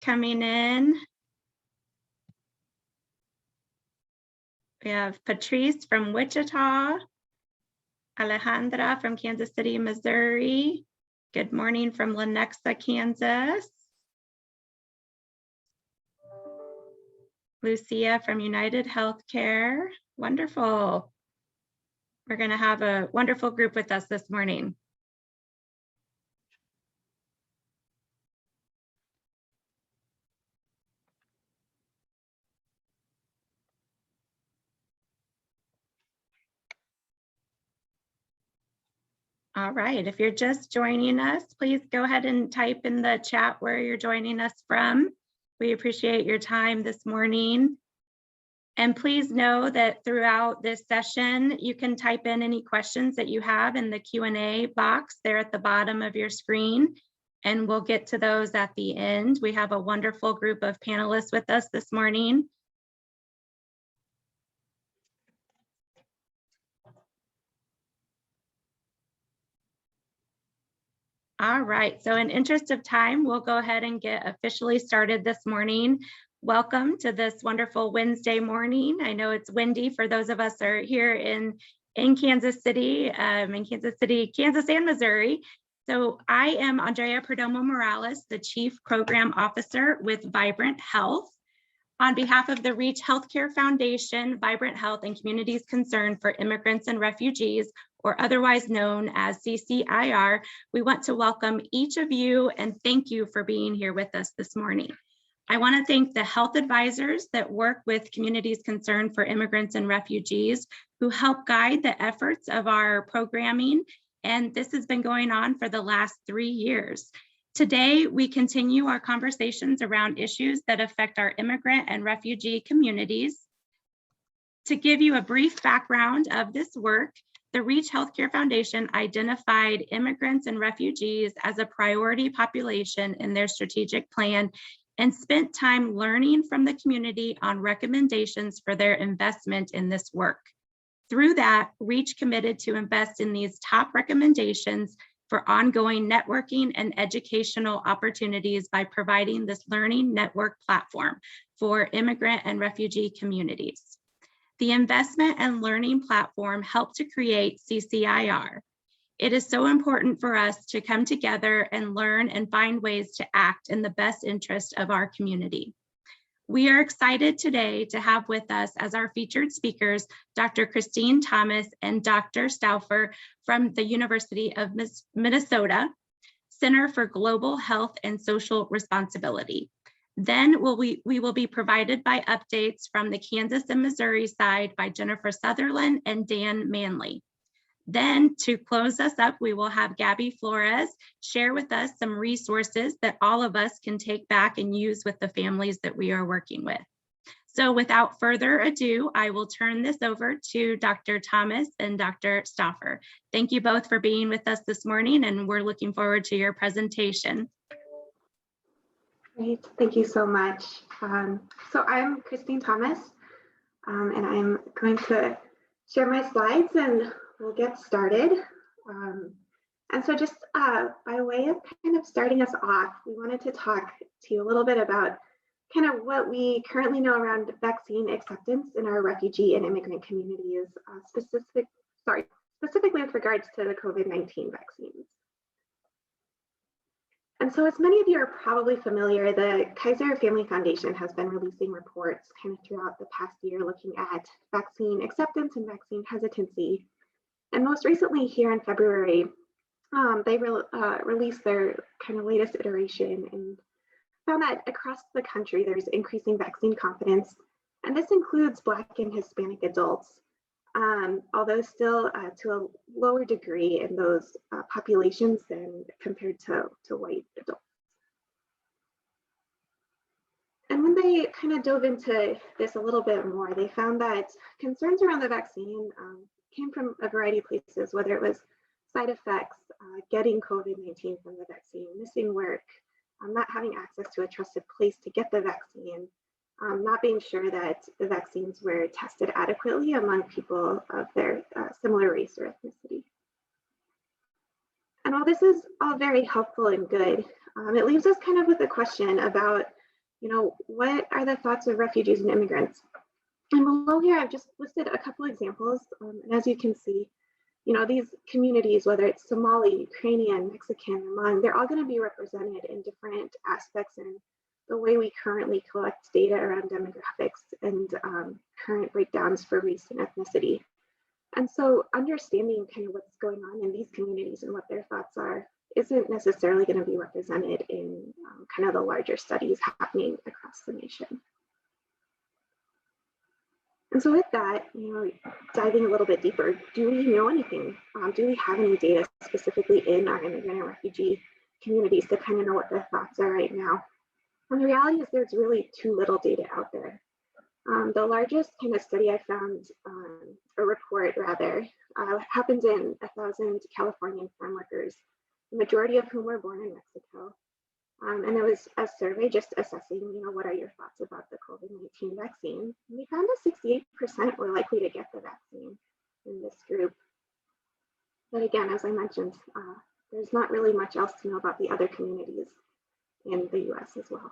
coming in. We have Patrice from Wichita, Alejandra from Kansas City, Missouri. Good morning from Lenexa, Kansas. Lucia from United Healthcare. Wonderful. We're going to have a wonderful group with us this morning. All right, if you're just joining us, please go ahead and type in the chat where you're joining us from. We appreciate your time this morning. And please know that throughout this session, you can type in any questions that you have in the Q&A box there at the bottom of your screen, and we'll get to those at the end. We have a wonderful group of panelists with us this morning. All right, so in interest of time, we'll go ahead and get officially started this morning. Welcome to this wonderful Wednesday morning. I know it's windy for those of us who are here in Kansas City, Kansas and Missouri. So I am Andrea Perdomo Morales, the Chief Program Officer with Vibrant Health. On behalf of the Reach Healthcare Foundation, Vibrant Health and Communities Concerned for Immigrants and Refugees, or otherwise known as CCIR, we want to welcome each of you and thank you for being here with us this morning. I want to thank the health advisors that work with Communities Concerned for Immigrants and Refugees who help guide the efforts of our programming, and this has been going on for the last 3 years. Today, we continue our conversations around issues that affect our immigrant and refugee communities. To give you a brief background of this work, the Reach Healthcare Foundation identified immigrants and refugees as a priority population in their strategic plan and spent time learning from the community on recommendations for their investment in this work. Through that, Reach committed to invest in these top recommendations for ongoing networking and educational opportunities by providing this learning network platform for immigrant and refugee communities. The investment and learning platform helped to create CCIR. It is so important for us to come together and learn and find ways to act in the best interest of our community. We are excited today to have with us as our featured speakers, Dr. Christine Thomas and Dr. Stauffer from the University of Minnesota Center for Global Health and Social Responsibility. Then we will be provided by updates from the Kansas and Missouri side by Jennifer Sutherland and Dan Manley. Then to close us up, we will have Gabby Flores share with us some resources that all of us can take back and use with the families that we are working with. So without further ado, I will turn this over to Dr. Thomas and Dr. Stauffer. Thank you both for being with us this morning, and we're looking forward to your presentation. Great, thank you so much. So I'm Christine Thomas, and I'm going to share my slides and we'll get started. And so just by way of kind of starting us off, we wanted to talk to you a little bit about kind of what we currently know around vaccine acceptance in our refugee and immigrant communities, specifically with regards to the COVID-19 vaccines. And so as many of you are probably familiar, the Kaiser Family Foundation has been releasing reports kind of throughout the past year looking at vaccine acceptance and vaccine hesitancy. And most recently here in February, they released their kind of latest iteration and found that across the country, there's increasing vaccine confidence. And this includes Black and Hispanic adults, although still to a lower degree in those populations than compared to white adults. And when they kind of dove into this a little bit more, they found that concerns around the vaccine came from a variety of places, whether it was side effects, getting COVID-19 from the vaccine, missing work, not having access to a trusted place to get the vaccine, not being sure that the vaccines were tested adequately among people of their similar race or ethnicity. And while this is all very helpful and good, it leaves us kind of with a question about what are the thoughts of refugees and immigrants? And below here, I've just listed a couple examples. And as you can see, these communities, whether it's Somali, Ukrainian, Mexican, Hmong, they're all going to be represented in different aspects in the way we currently collect data around demographics and current breakdowns for race and ethnicity. And so understanding kind of what's going on in these communities and what their thoughts are isn't necessarily going to be represented in kind of the larger studies happening across the nation. And so with that, diving a little bit deeper, do we know anything? Do we have any data specifically in our immigrant and refugee communities to kind of know what their thoughts are right now? And the reality is there's really too little data out there. The largest kind of study I found, a report rather, happened in 1,000 Californian farm workers, the majority of whom were born in Mexico. And it was a survey just assessing, what are your thoughts about the COVID-19 vaccine? And we found that 68% were likely to get the vaccine in this group. But again, as I mentioned, there's not really much else to know about the other communities in the US as well.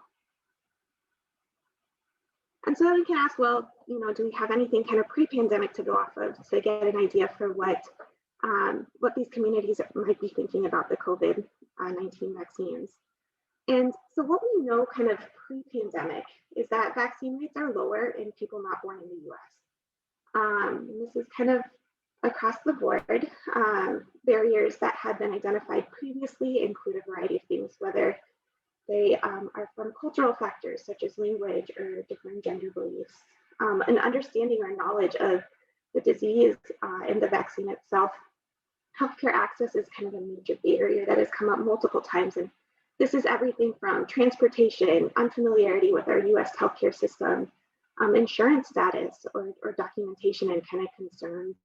And so we can ask, well, do we have anything kind of pre-pandemic to go off of to get an idea for what these communities might be thinking about the COVID-19 vaccines? And so what we know kind of pre-pandemic is that vaccine rates are lower in people not born in the US. This is kind of across the board. Barriers that had been identified previously include a variety of things, whether they are from cultural factors such as language or different gender beliefs, an understanding or knowledge of the disease and the vaccine itself. Healthcare access is kind of a major barrier that has come up multiple times, and this is everything from transportation, unfamiliarity with our US healthcare system, insurance status or documentation and kind of concerns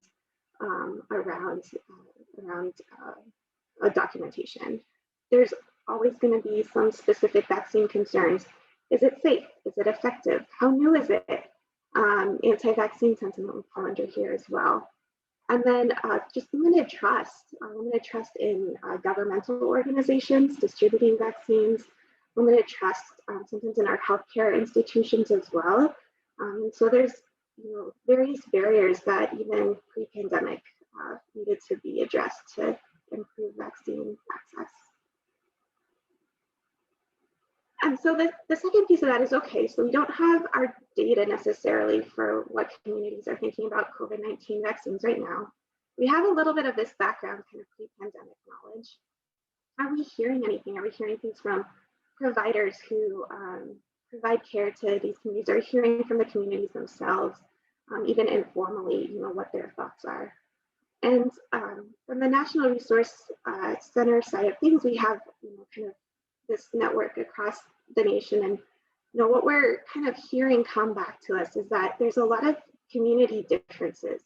around documentation. There's always going to be some specific vaccine concerns. Is it safe? Is it effective? How new is it? Anti-vaccine sentiment will fall under here as well. And then just limited trust in governmental organizations distributing vaccines, limited trust sometimes in our healthcare institutions as well. So there's various barriers that even pre-pandemic needed to be addressed to improve vaccine access. And so the second piece of that is, okay, so we don't have our data necessarily for what communities are thinking about COVID-19 vaccines right now. We have a little bit of this background kind of pre-pandemic knowledge. Are we hearing anything? Are we hearing things from providers who provide care to these communities? Are we hearing from the communities themselves, even informally, what their thoughts are? And from the National Resource Center side of things, we have kind of this network across the nation, and what we're kind of hearing come back to us is that there's a lot of community differences.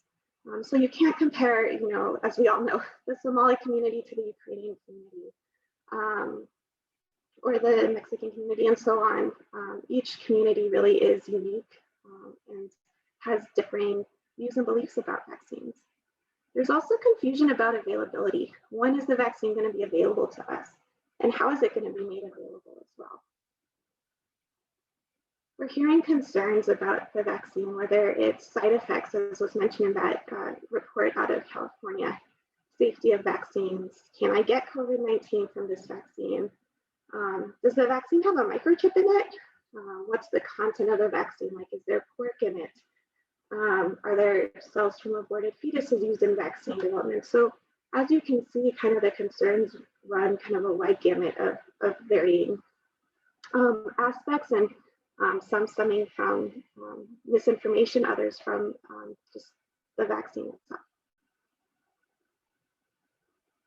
So you can't compare, as we all know, the Somali community to the Ukrainian community, or the Mexican community, and so on. Each community really is unique and has differing views and beliefs about vaccines. There's also confusion about availability. When is the vaccine going to be available to us? And how is it going to be made available as well? We're hearing concerns about the vaccine, whether it's side effects, as was mentioned in that report out of California, safety of vaccines. Can I get COVID-19 from this vaccine? Does the vaccine have a microchip in it? What's the content of the vaccine like? Is there pork in it? Are there cells from aborted fetuses used in vaccine development? So as you can see, kind of the concerns run kind of a wide gamut of varying aspects, and some stemming from misinformation, others from just the vaccine itself.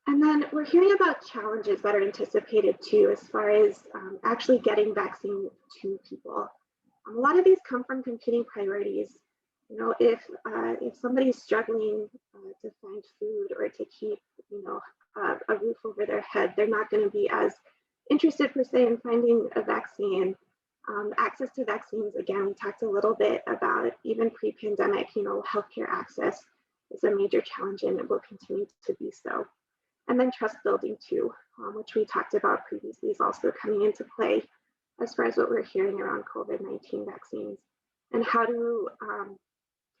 And then we're hearing about challenges that are anticipated too, as far as actually getting vaccine to people. A lot of these come from competing priorities. If somebody's struggling to find food or to keep, a roof over their head, they're not going to be as interested per se in finding a vaccine. Access to vaccines, again, we talked a little bit about even pre-pandemic, healthcare access is a major challenge and it will continue to be so. And then trust building too, which we talked about previously, is also coming into play. as far as what we're hearing around COVID-19 vaccines, and how do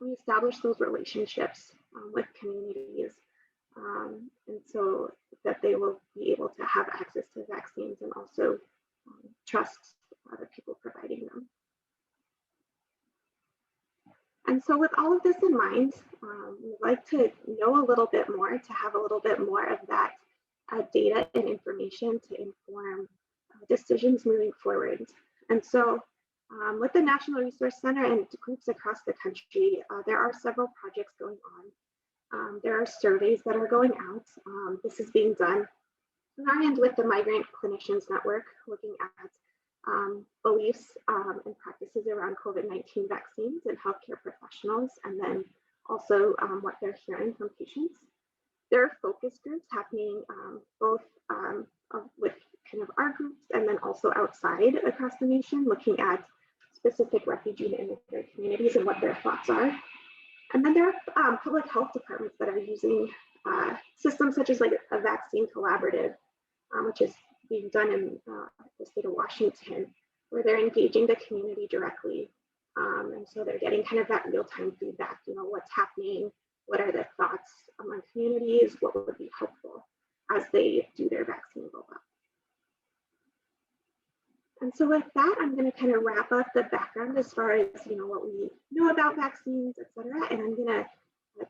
we establish those relationships with communities, and so that they will be able to have access to vaccines and also trust the people providing them. And so with all of this in mind, we'd like to know a little bit more, to have a little bit more of that data and information to inform decisions moving forward. And so with the National Resource Center and groups across the country, there are several projects going on. There are surveys that are going out. This is being done on our end with the Migrant Clinicians Network, looking at beliefs and practices around COVID-19 vaccines and healthcare professionals, and then also what they're hearing from patients. There are focus groups happening both with kind of our groups and then also outside across the nation, looking at specific refugee and immigrant communities and what their thoughts are. And then there are public health departments that are using systems such as like a vaccine collaborative, which is being done in the state of Washington, where they're engaging the community directly. And so they're getting kind of that real-time feedback, you know, what's happening, what are the thoughts among communities, what would be helpful as they do their vaccine rollout. And so with that, I'm going to kind of wrap up the background as far as, you know, what we know about vaccines, et cetera. And I'm going to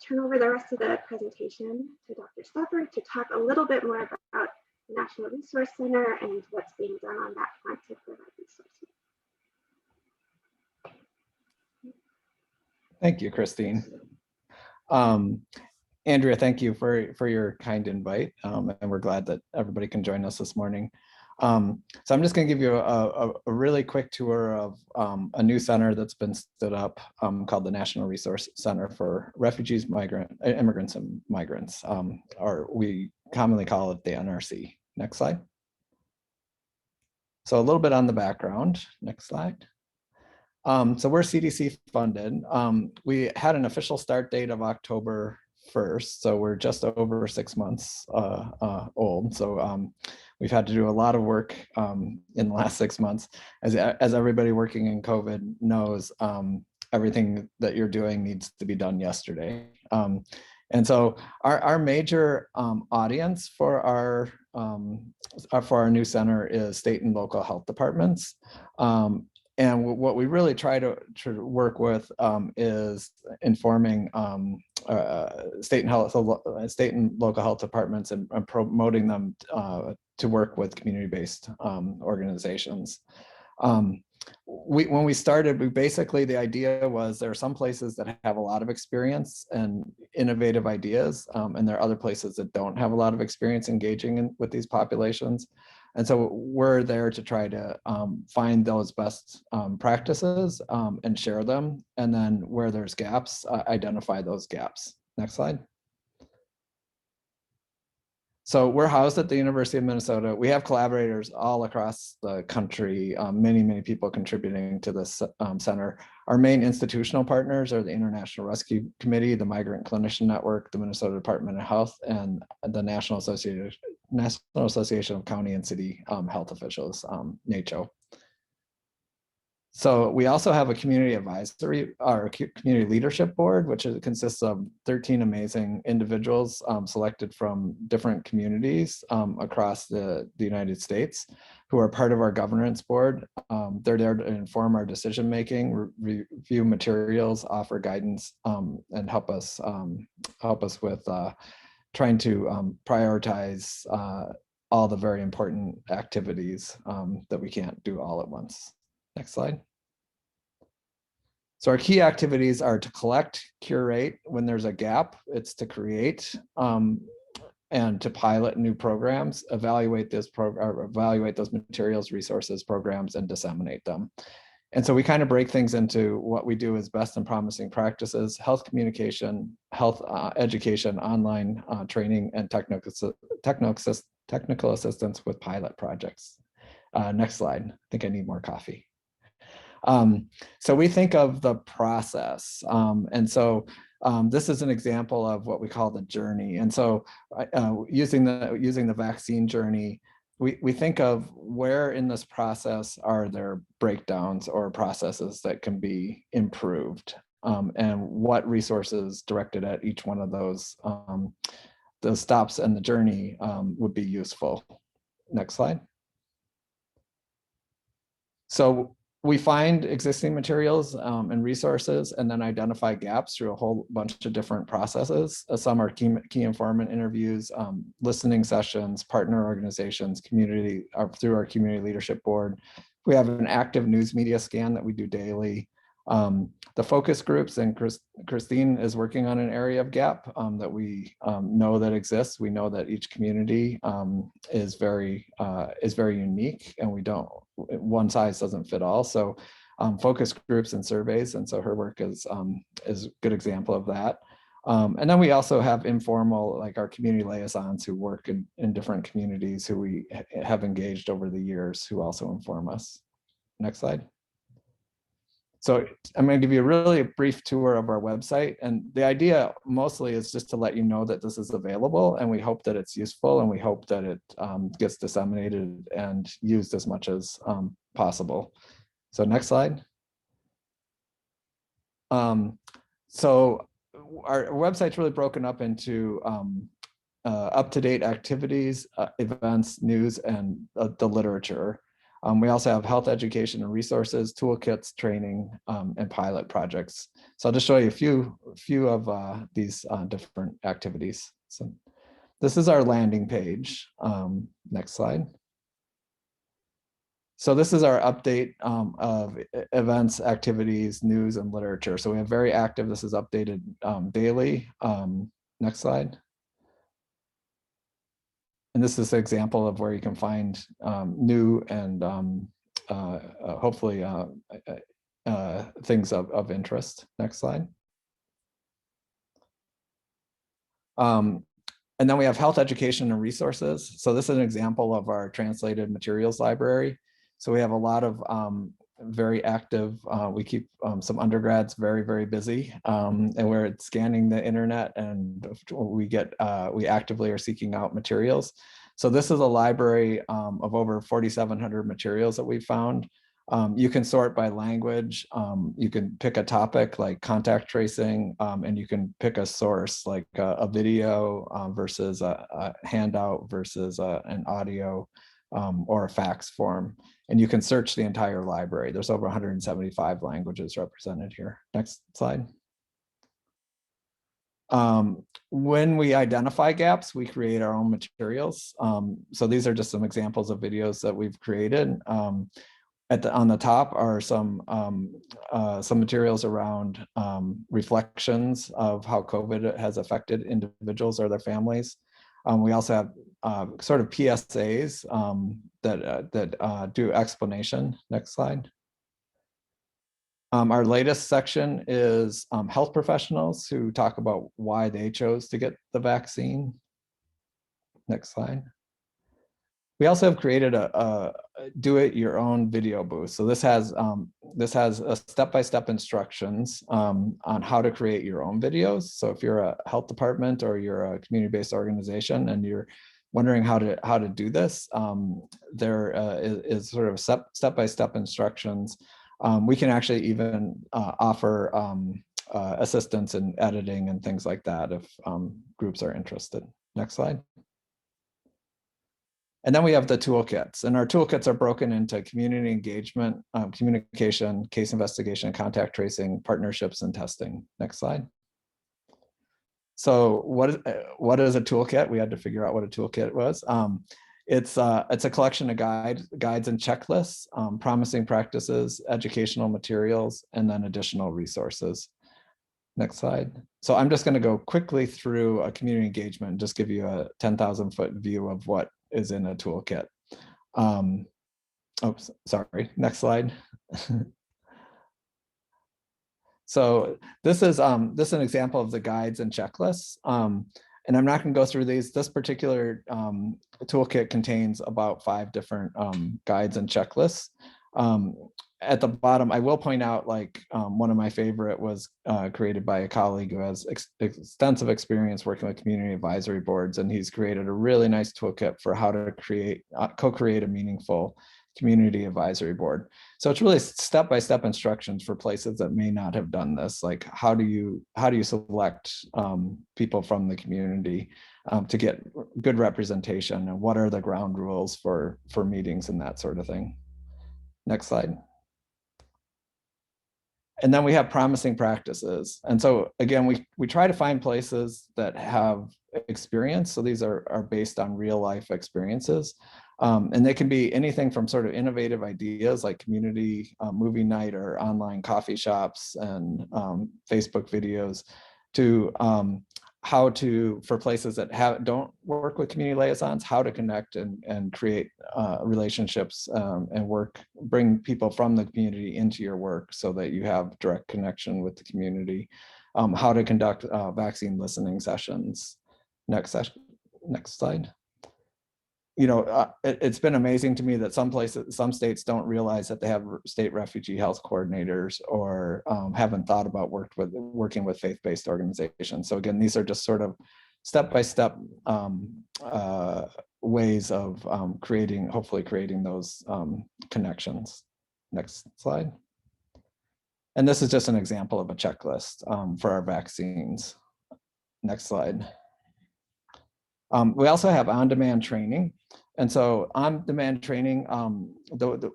turn over the rest of the presentation to Dr. Stauffer to talk a little bit more about the National Resource Center and what's being done on that front to provide resources. Thank you, Christine. Andrea, thank you for your kind invite, and we're glad that everybody can join us this morning. So I'm just going to give you a really quick tour of a new center that's been stood up called the National Resource Center for Refugees, Immigrants, and Migrants, or we commonly call it the NRC. Next slide. So a little bit on the background. Next slide. So we're CDC funded. We had an official start date of October 1st, so we're just over 6 months old. So we've had to do a lot of work in the last 6 months. As everybody working in COVID knows, everything that you're doing needs to be done yesterday. And so our major audience for our new center is state and local health departments. And what we really try to work with is informing state and local health departments and promoting them to work with community-based organizations. When we started, the idea was there are some places that have a lot of experience and innovative ideas, and there are other places that don't have a lot of experience engaging with these populations. And so we're there to try to find those best practices and share them. And then where there's gaps, identify those gaps. Next slide. So we're housed at the University of Minnesota. We have collaborators all across the country, many people contributing to this center. Our main institutional partners are the International Rescue Committee, the Migrant Clinician Network, the Minnesota Department of Health, and the National Association of County and City Health Officials, NACCHO. So we also have a community advisory, or community leadership board, which consists of 13 amazing individuals selected from different communities across the United States, who are part of our governance board. They're there to inform our decision-making, review materials, offer guidance, and help us with trying to prioritize all the very important activities that we can't do all at once. Next slide. So our key activities are to collect, curate. When there's a gap, it's to create and to pilot new programs, evaluate those materials, resources, programs, and disseminate them. And so we kind of break things into what we do as best and promising practices: health communication, health education, online training, and technical assistance with pilot projects. Next slide. I think I need more coffee. So we think of the process. And so this is an example of what we call the journey. And so using the vaccine journey, we think of where in this process are there breakdowns or processes that can be improved, and what resources directed at each one of those stops in the journey would be useful. Next slide. So we find existing materials and resources and then identify gaps through a whole bunch of different processes. Some are key informant interviews, listening sessions, partner organizations, community, through our community leadership board. We have an active news media scan that we do daily. The focus groups, and Christine is working on an area of gap that we know that exists. We know that each community is very unique, and we don't, one size doesn't fit all. So focus groups and surveys, and so her work is a good example of that. And then we also have informal, like our community liaisons who work in different communities who we have engaged over the years, who also inform us. Next slide. So I'm going to give you a really brief tour of our website. And the idea mostly is just to let you know that this is available, and we hope that it's useful, and we hope that it gets disseminated and used as much as possible. So next slide. So our website's really broken up into up-to-date activities, events, news, and the literature. We also have health education and resources, toolkits, training, and pilot projects. So I'll just show you a few of these different activities. So this is our landing page. Next slide. So this is our update of events, activities, news, and literature. So we have very active, this is updated daily. Next slide. And this is an example of where you can find new and hopefully things of interest. Next slide. And then we have health education and resources. So this is an example of our translated materials library. So we have a lot of very active, we keep some undergrads very, very busy, and we're scanning the internet, and we actively are seeking out materials. So this is a library of over 4,700 materials that we found. You can sort by language. You can pick a topic like contact tracing, and you can pick a source like a video versus a handout versus an audio or a fax form. And you can search the entire library. There's over 175 languages represented here. Next slide. When we identify gaps, we create our own materials. So these are just some examples of videos that we've created. On the top are some materials around reflections of how COVID has affected individuals or their families. We also have sort of PSAs that do explanation. Next slide. Our latest section is health professionals who talk about why they chose to get the vaccine. Next slide. We also have created a do-it-your-own video booth. So this has a step-by-step instructions on how to create your own videos. So if you're a health department or you're a community-based organization and you're wondering how to do this, there is sort of step-by-step instructions. We can actually even offer assistance in editing and things like that if groups are interested. Next slide. And then we have the toolkits, and our toolkits are broken into community engagement, communication, case investigation, contact tracing, partnerships, and testing. Next slide. So what is a toolkit? We had to figure out what a toolkit was. It's a collection of guides and checklists, promising practices, educational materials, and then additional resources. Next slide. So I'm just going to go quickly through a community engagement and just give you a 10,000-foot view of what is in a toolkit. Oops, sorry. Next slide. So this is an example of the guides and checklists. And I'm not going to go through these. This particular toolkit contains about 5 different guides and checklists. at the bottom, I will point out, like, one of my favorite was created by a colleague who has extensive experience working with community advisory boards, and he's created a really nice toolkit for how to co-create a meaningful community advisory board. So it's really step-by-step instructions for places that may not have done this. Like, how do you select people from the community to get good representation, and what are the ground rules for meetings and that sort of thing. Next slide. And then we have promising practices. And so again, we try to find places that have experience. So these are based on real life experiences. And they can be anything from sort of innovative ideas like community movie night or online coffee shops and Facebook videos, to how to, for places that don't work with community liaisons, how to connect and create relationships and bring people from the community into your work so that you have direct connection with the community, how to conduct vaccine listening sessions. Next slide. You know, it's been amazing to me that some states don't realize that they have state refugee health coordinators, or haven't thought about working with faith-based organizations. So again, these are just sort of step-by-step ways of hopefully creating those connections. Next slide. And this is just an example of a checklist for our vaccines. Next slide. We also have on-demand training. And so on-demand training,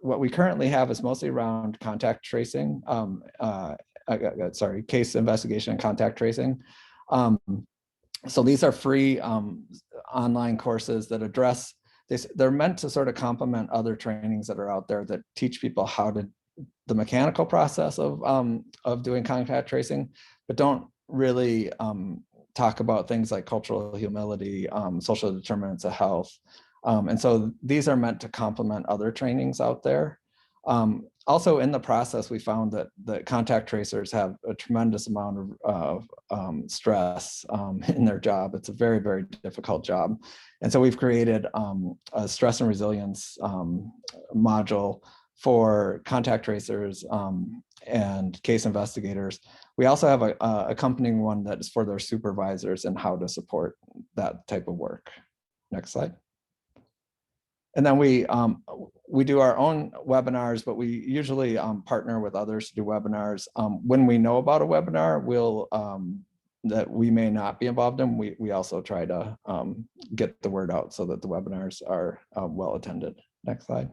what we currently have is mostly around contact tracing, case investigation and contact tracing. So these are free online courses that address this. They're meant to sort of complement other trainings that are out there that teach people the mechanical process of doing contact tracing, but don't really talk about things like cultural humility, social determinants of health. And so these are meant to complement other trainings out there. Also in the process, we found that contact tracers have a tremendous amount of stress in their job. It's a very, very difficult job. And so we've created a stress and resilience module for contact tracers and case investigators. We also have a accompanying one that is for their supervisors and how to support that type of work. Next slide. And then we do our own webinars, but we usually partner with others to do webinars. When we know about a webinar, that we may not be involved in, we also try to get the word out so that the webinars are well attended. Next slide.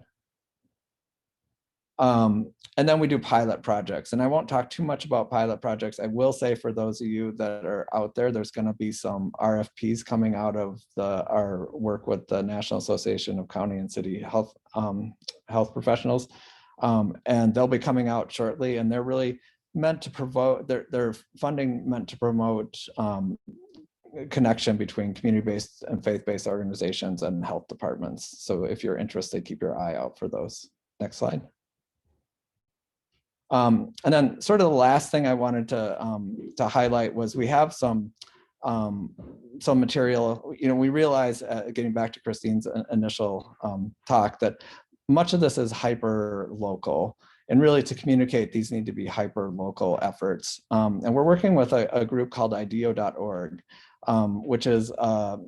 And then we do pilot projects, and I won't talk too much about pilot projects. I will say, for those of you that are out there, there's going to be some RFPs coming out of our work with the National Association of County and City Health Professionals, and they'll be coming out shortly. And they're really meant to promote their funding, meant to promote connection between community-based and faith-based organizations and health departments. So if you're interested, keep your eye out for those. Next slide. And then sort of the last thing I wanted to highlight was we have some material. You know, we realize, getting back to Christine's initial talk, that much of this is hyper local, and really to communicate, these need to be hyper local efforts. And we're working with a group called IDEO.org, which is a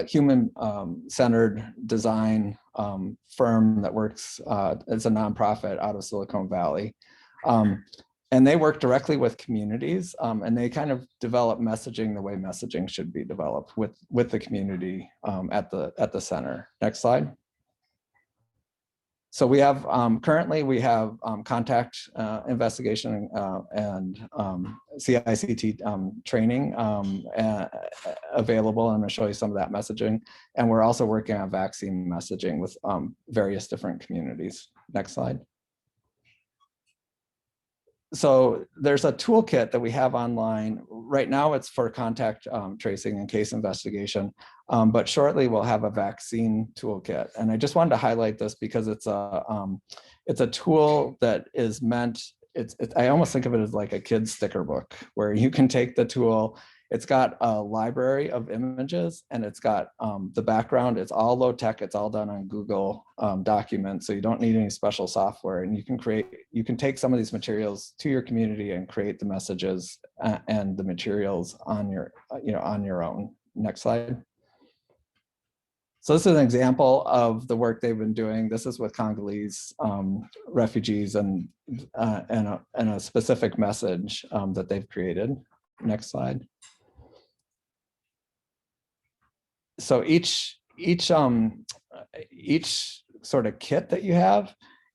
human-centered design firm that works as a nonprofit out of Silicon Valley. And they work directly with communities, and they kind of develop messaging the way messaging should be developed with the community at the center. Next slide. So we have currently contact investigation and CICT training available. I'm going to show you some of that messaging, and we're also working on vaccine messaging with various different communities. Next slide. So there's a toolkit that we have online. Right now it's for contact tracing and case investigation, but shortly we'll have a vaccine toolkit. And I just wanted to highlight this because it's a tool that is meant, I almost think of it as like a kid's sticker book, where you can take the tool It's got a library of images, and it's got the background. It's all low tech. It's all done on Google Documents. So you don't need any special software, and you can take some of these materials to your community and create the messages and the materials on your, on your own. Next slide. So this is an example of the work they've been doing. This is with Congolese refugees and a specific message that they've created. Next slide. So each sort of kit that you have,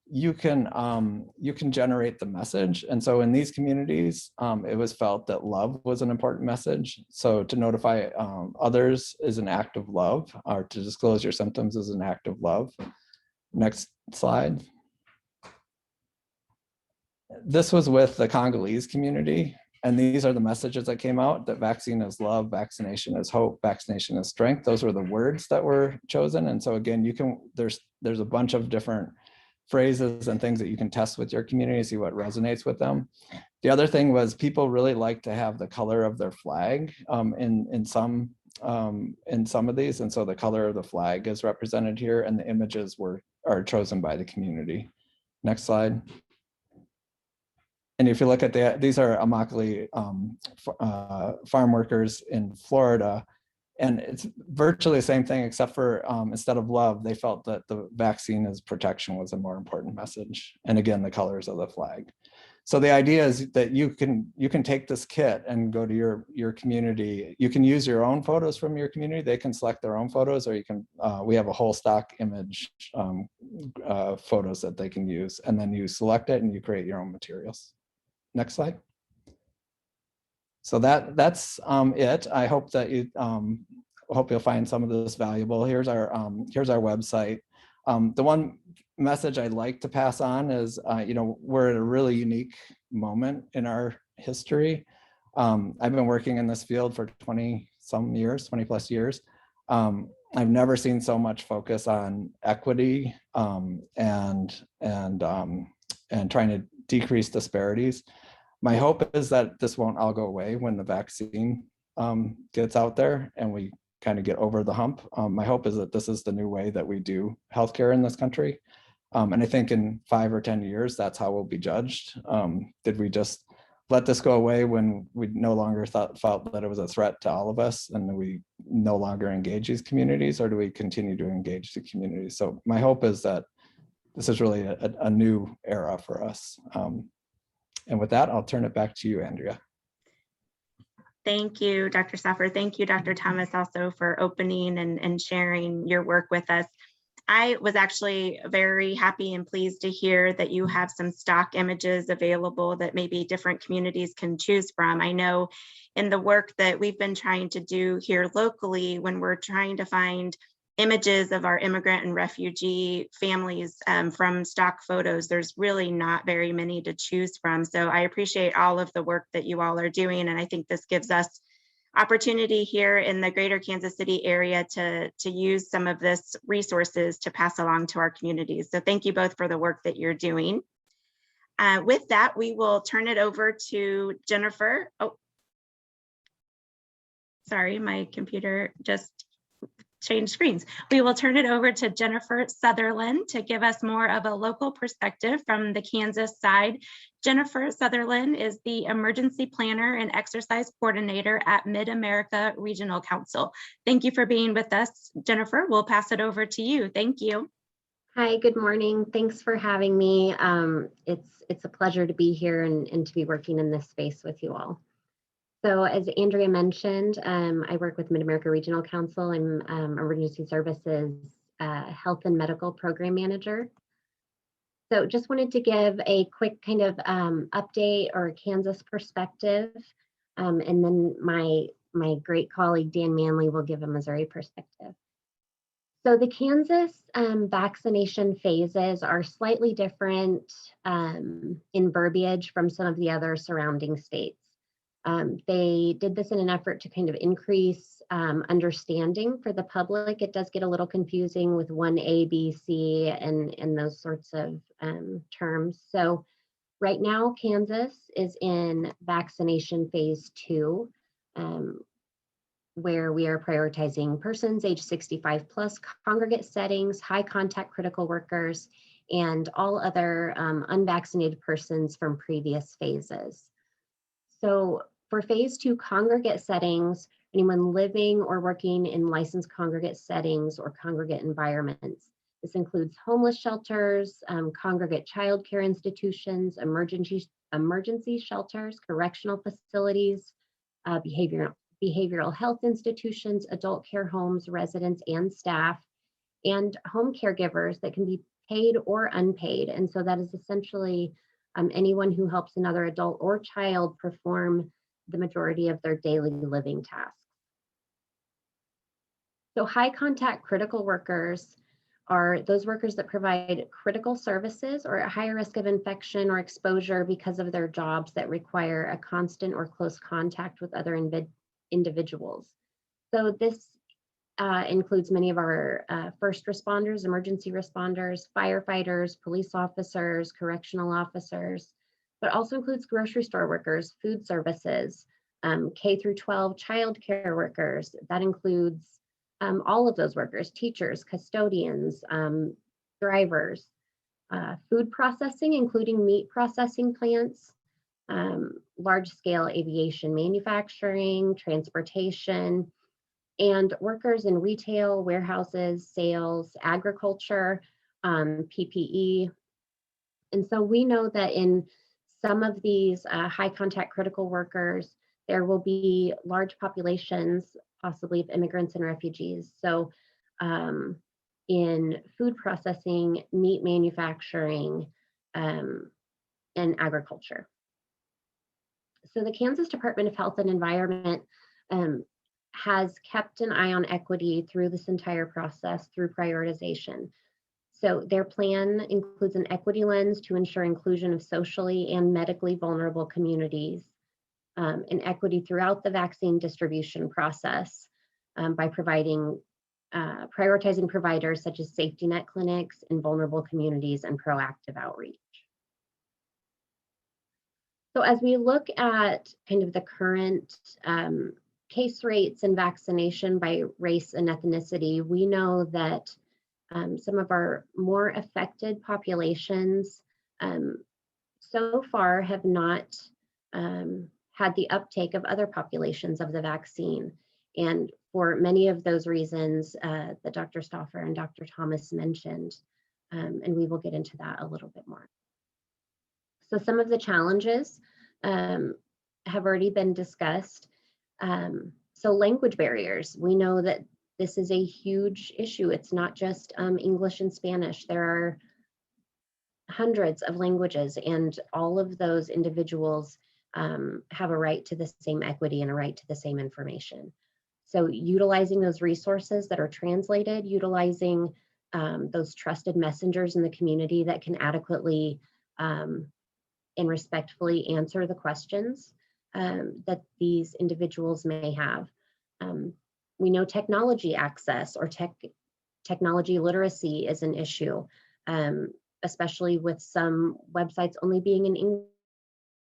you can generate the message. And so in these communities, it was felt that love was an important message. So to notify others is an act of love, or to disclose your symptoms is an act of love. Next slide. This was with the Congolese community. And these are the messages that came out: that vaccine is love, vaccination is hope, vaccination is strength. Those were the words that were chosen. And so again, there's a bunch of different phrases and things that you can test with your community, see what resonates with them. The other thing was, people really like to have the color of their flag in some of these. And so the color of the flag is represented here, and the images are chosen by the community. Next slide. And if you look at these are Immokalee farm workers in Florida, and it's virtually the same thing, except for instead of love, they felt that the vaccine as protection was a more important message. And again, the colors of the flag. So the idea is that you can take this kit and go to your community. You can use your own photos from your community. They can select their own photos, or you can. We have a whole stock image photos that they can use, and then you select it and you create your own materials. Next slide. So that's it. I hope that you hope you'll find some of this valuable. Here's our website. The one message I'd like to pass on is, we're at a really unique moment in our history. I've been working in this field for 20 plus years. I've never seen so much focus on equity and trying to decrease disparities. My hope is that this won't all go away when the vaccine gets out there and we kind of get over the hump. My hope is that this is the new way that we do healthcare in this country. And I think in 5 or 10 years, that's how we'll be judged. Did we just let this go away when we no longer felt that it was a threat to all of us, and we no longer engage these communities, or do we continue to engage the communities? So my hope is that this is really a new era for us. And with that, I'll turn it back to you, Andrea. Thank you, Dr. Stauffer. Thank you, Dr. Thomas, also for opening and sharing your work with us. I was actually very happy and pleased to hear that you have some stock images available that maybe different communities can choose from. I know in the work that we've been trying to do here locally, when we're trying to find images of our immigrant and refugee families from stock photos, there's really not very many to choose from. So I appreciate all of the work that you all are doing. And I think this gives us opportunity here in the greater Kansas City area to use some of this resources to pass along to our communities. So thank you both for the work that you're doing. With that, we will turn it over to Jennifer. Oh, sorry, my computer just change screens. We will turn it over to Jennifer Sutherland to give us more of a local perspective from the Kansas side. Jennifer Sutherland is the Emergency Planner and Exercise Coordinator at Mid-America Regional Council. Thank you for being with us, Jennifer. We'll pass it over to you. Thank you. Hi, good morning. Thanks for having me. It's a pleasure to be here and to be working in this space with you all. So as Andrea mentioned, I work with Mid-America Regional Council. I'm Emergency Services Health and Medical Program Manager. So just wanted to give a quick kind of update or Kansas perspective, and then my great colleague Dan Manley will give a Missouri perspective. So the Kansas vaccination phases are slightly different in verbiage from some of the other surrounding states. They did this in an effort to kind of increase understanding for the public. It does get a little confusing with 1A, B, C, and those sorts of terms. So right now, Kansas is in vaccination phase 2. where we are prioritizing persons age 65 plus, congregate settings, high contact critical workers, and all other unvaccinated persons from previous phases. So for phase 2 congregate settings, anyone living or working in licensed congregate settings or congregate environments. This includes homeless shelters, congregate childcare institutions, emergency shelters, correctional facilities, behavioral health institutions, adult care homes, residents and staff, and home caregivers that can be paid or unpaid. And so that is essentially anyone who helps another adult or child perform the majority of their daily living tasks. So high contact critical workers are those workers that provide critical services or at higher risk of infection or exposure because of their jobs that require a constant or close contact with other individuals. So this includes many of our first responders, emergency responders, firefighters, police officers, correctional officers, but also includes grocery store workers, food services, K through 12 child care workers. That includes all of those workers, teachers, custodians, drivers, food processing, including meat processing plants, large scale aviation manufacturing, transportation, and workers in retail, warehouses, sales, agriculture, PPE. And so we know that in some of these high contact critical workers, there will be large populations, possibly of immigrants and refugees. So in food processing, meat manufacturing, and agriculture. So the Kansas Department of Health and Environment has kept an eye on equity through this entire process through prioritization. So their plan includes an equity lens to ensure inclusion of socially and medically vulnerable communities, and equity throughout the vaccine distribution process by prioritizing providers such as safety net clinics in vulnerable communities and proactive outreach. So as we look at kind of the current case rates and vaccination by race and ethnicity, we know that some of our more affected populations so far have not had the uptake of other populations of the vaccine. And for many of those reasons that Dr. Stauffer and Dr. Thomas mentioned, and we will get into that a little bit more. So some of the challenges have already been discussed. So language barriers, we know that this is a huge issue. It's not just English and Spanish. There are hundreds of languages, and all of those individuals have a right to the same equity and a right to the same information. So utilizing those resources that are translated, utilizing those trusted messengers in the community that can adequately and respectfully answer the questions that these individuals may have. We know technology access or technology literacy is an issue, especially with some websites only being in English.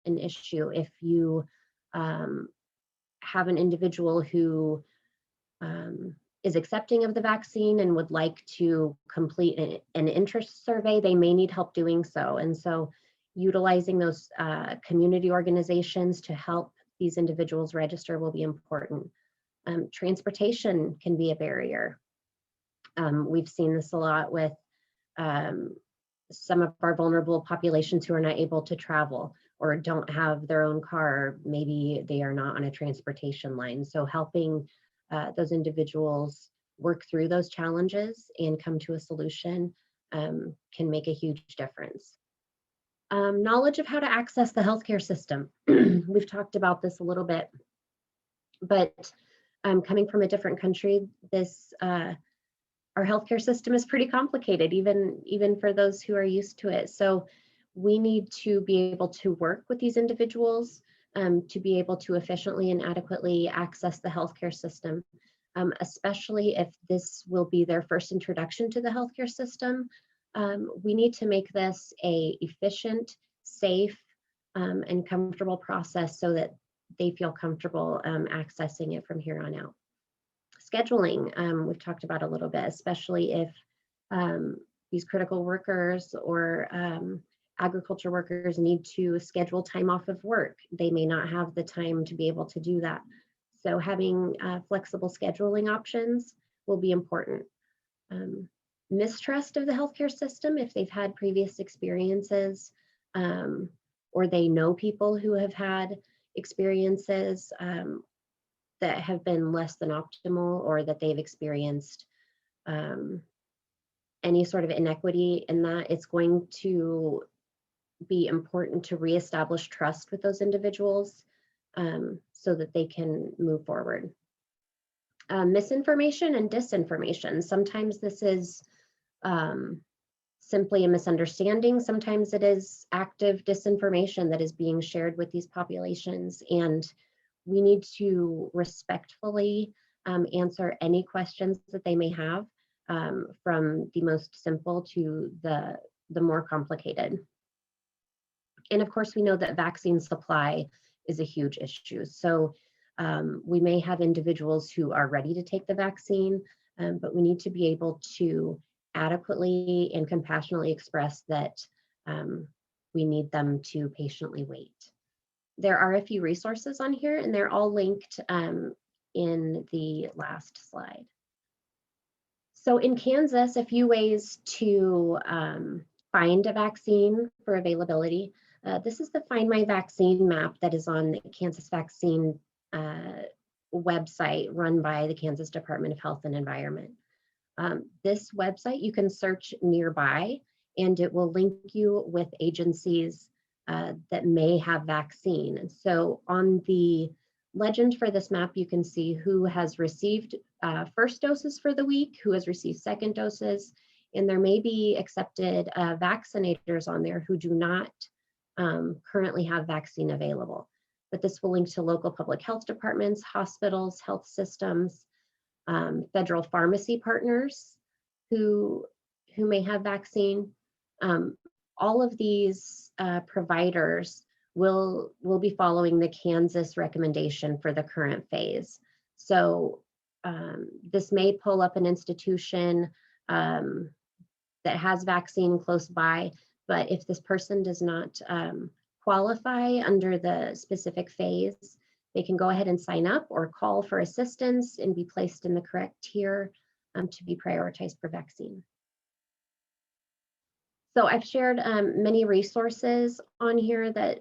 An issue if you have an individual who is accepting of the vaccine and would like to complete an interest survey, they may need help doing so. And so utilizing those community organizations to help these individuals register will be important. Transportation can be a barrier. We've seen this a lot with some of our vulnerable populations who are not able to travel or don't have their own car, maybe they are not on a transportation line. So helping those individuals work through those challenges and come to a solution can make a huge difference. Knowledge of how to access the healthcare system. We've talked about this a little bit, but coming from a different country, this our healthcare system is pretty complicated, even for those who are used to it. So we need to be able to work with these individuals to be able to efficiently and adequately access the healthcare system, especially if this will be their first introduction to the healthcare system. We need to make this an efficient, safe, and comfortable process so that they feel comfortable accessing it from here on out. Scheduling, we've talked about a little bit, especially if these critical workers or agriculture workers need to schedule time off of work. They may not have the time to be able to do that. So having flexible scheduling options will be important. Mistrust of the healthcare system, if they've had previous experiences or they know people who have had experiences that have been less than optimal, or that they've experienced any sort of inequity in that, it's going to be important to reestablish trust with those individuals so that they can move forward. Misinformation and disinformation. Sometimes this is simply a misunderstanding. Sometimes it is active disinformation that is being shared with these populations, and we need to respectfully answer any questions that they may have, from the most simple to the more complicated. And of course, we know that vaccine supply is a huge issue. So we may have individuals who are ready to take the vaccine, but we need to be able to adequately and compassionately express that we need them to patiently wait. There are a few resources on here, and they're all linked in the last slide. So in Kansas, a few ways to find a vaccine for availability. This is the Find My Vaccine map that is on the Kansas Vaccine website run by the Kansas Department of Health and Environment. This website, you can search nearby, and it will link you with agencies that may have vaccine. And so on the legend for this map, you can see who has received first doses for the week, who has received second doses, and there may be accepted vaccinators on there who do not currently have vaccine available. But this will link to local public health departments, hospitals, health systems, federal pharmacy partners who may have vaccine. All of these providers will be following the Kansas recommendation for the current phase. So this may pull up an institution that has vaccine close by, but if this person does not qualify under the specific phase, they can go ahead and sign up or call for assistance and be placed in the correct tier to be prioritized for vaccine. So I've shared many resources on here that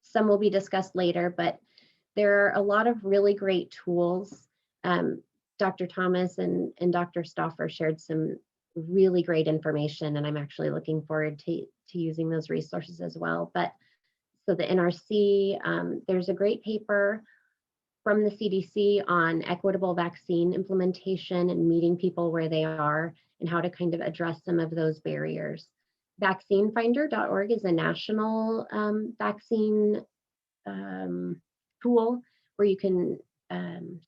some will be discussed later, but there are a lot of really great tools. Dr. Thomas and Dr. Stauffer shared some really great information, and I'm actually looking forward to using those resources as well. But so the NRC, there's a great paper from the CDC on equitable vaccine implementation and meeting people where they are and how to kind of address some of those barriers. Vaccinefinder.org is a national vaccine tool where you can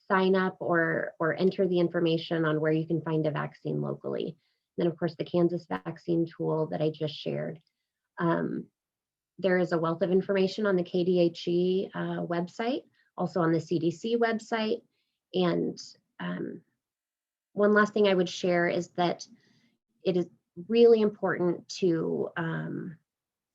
sign up or enter the information on where you can find a vaccine locally. And then of course the Kansas vaccine tool that I just shared. There is a wealth of information on the KDHE website, also on the CDC website. And one last thing I would share is that it is really important to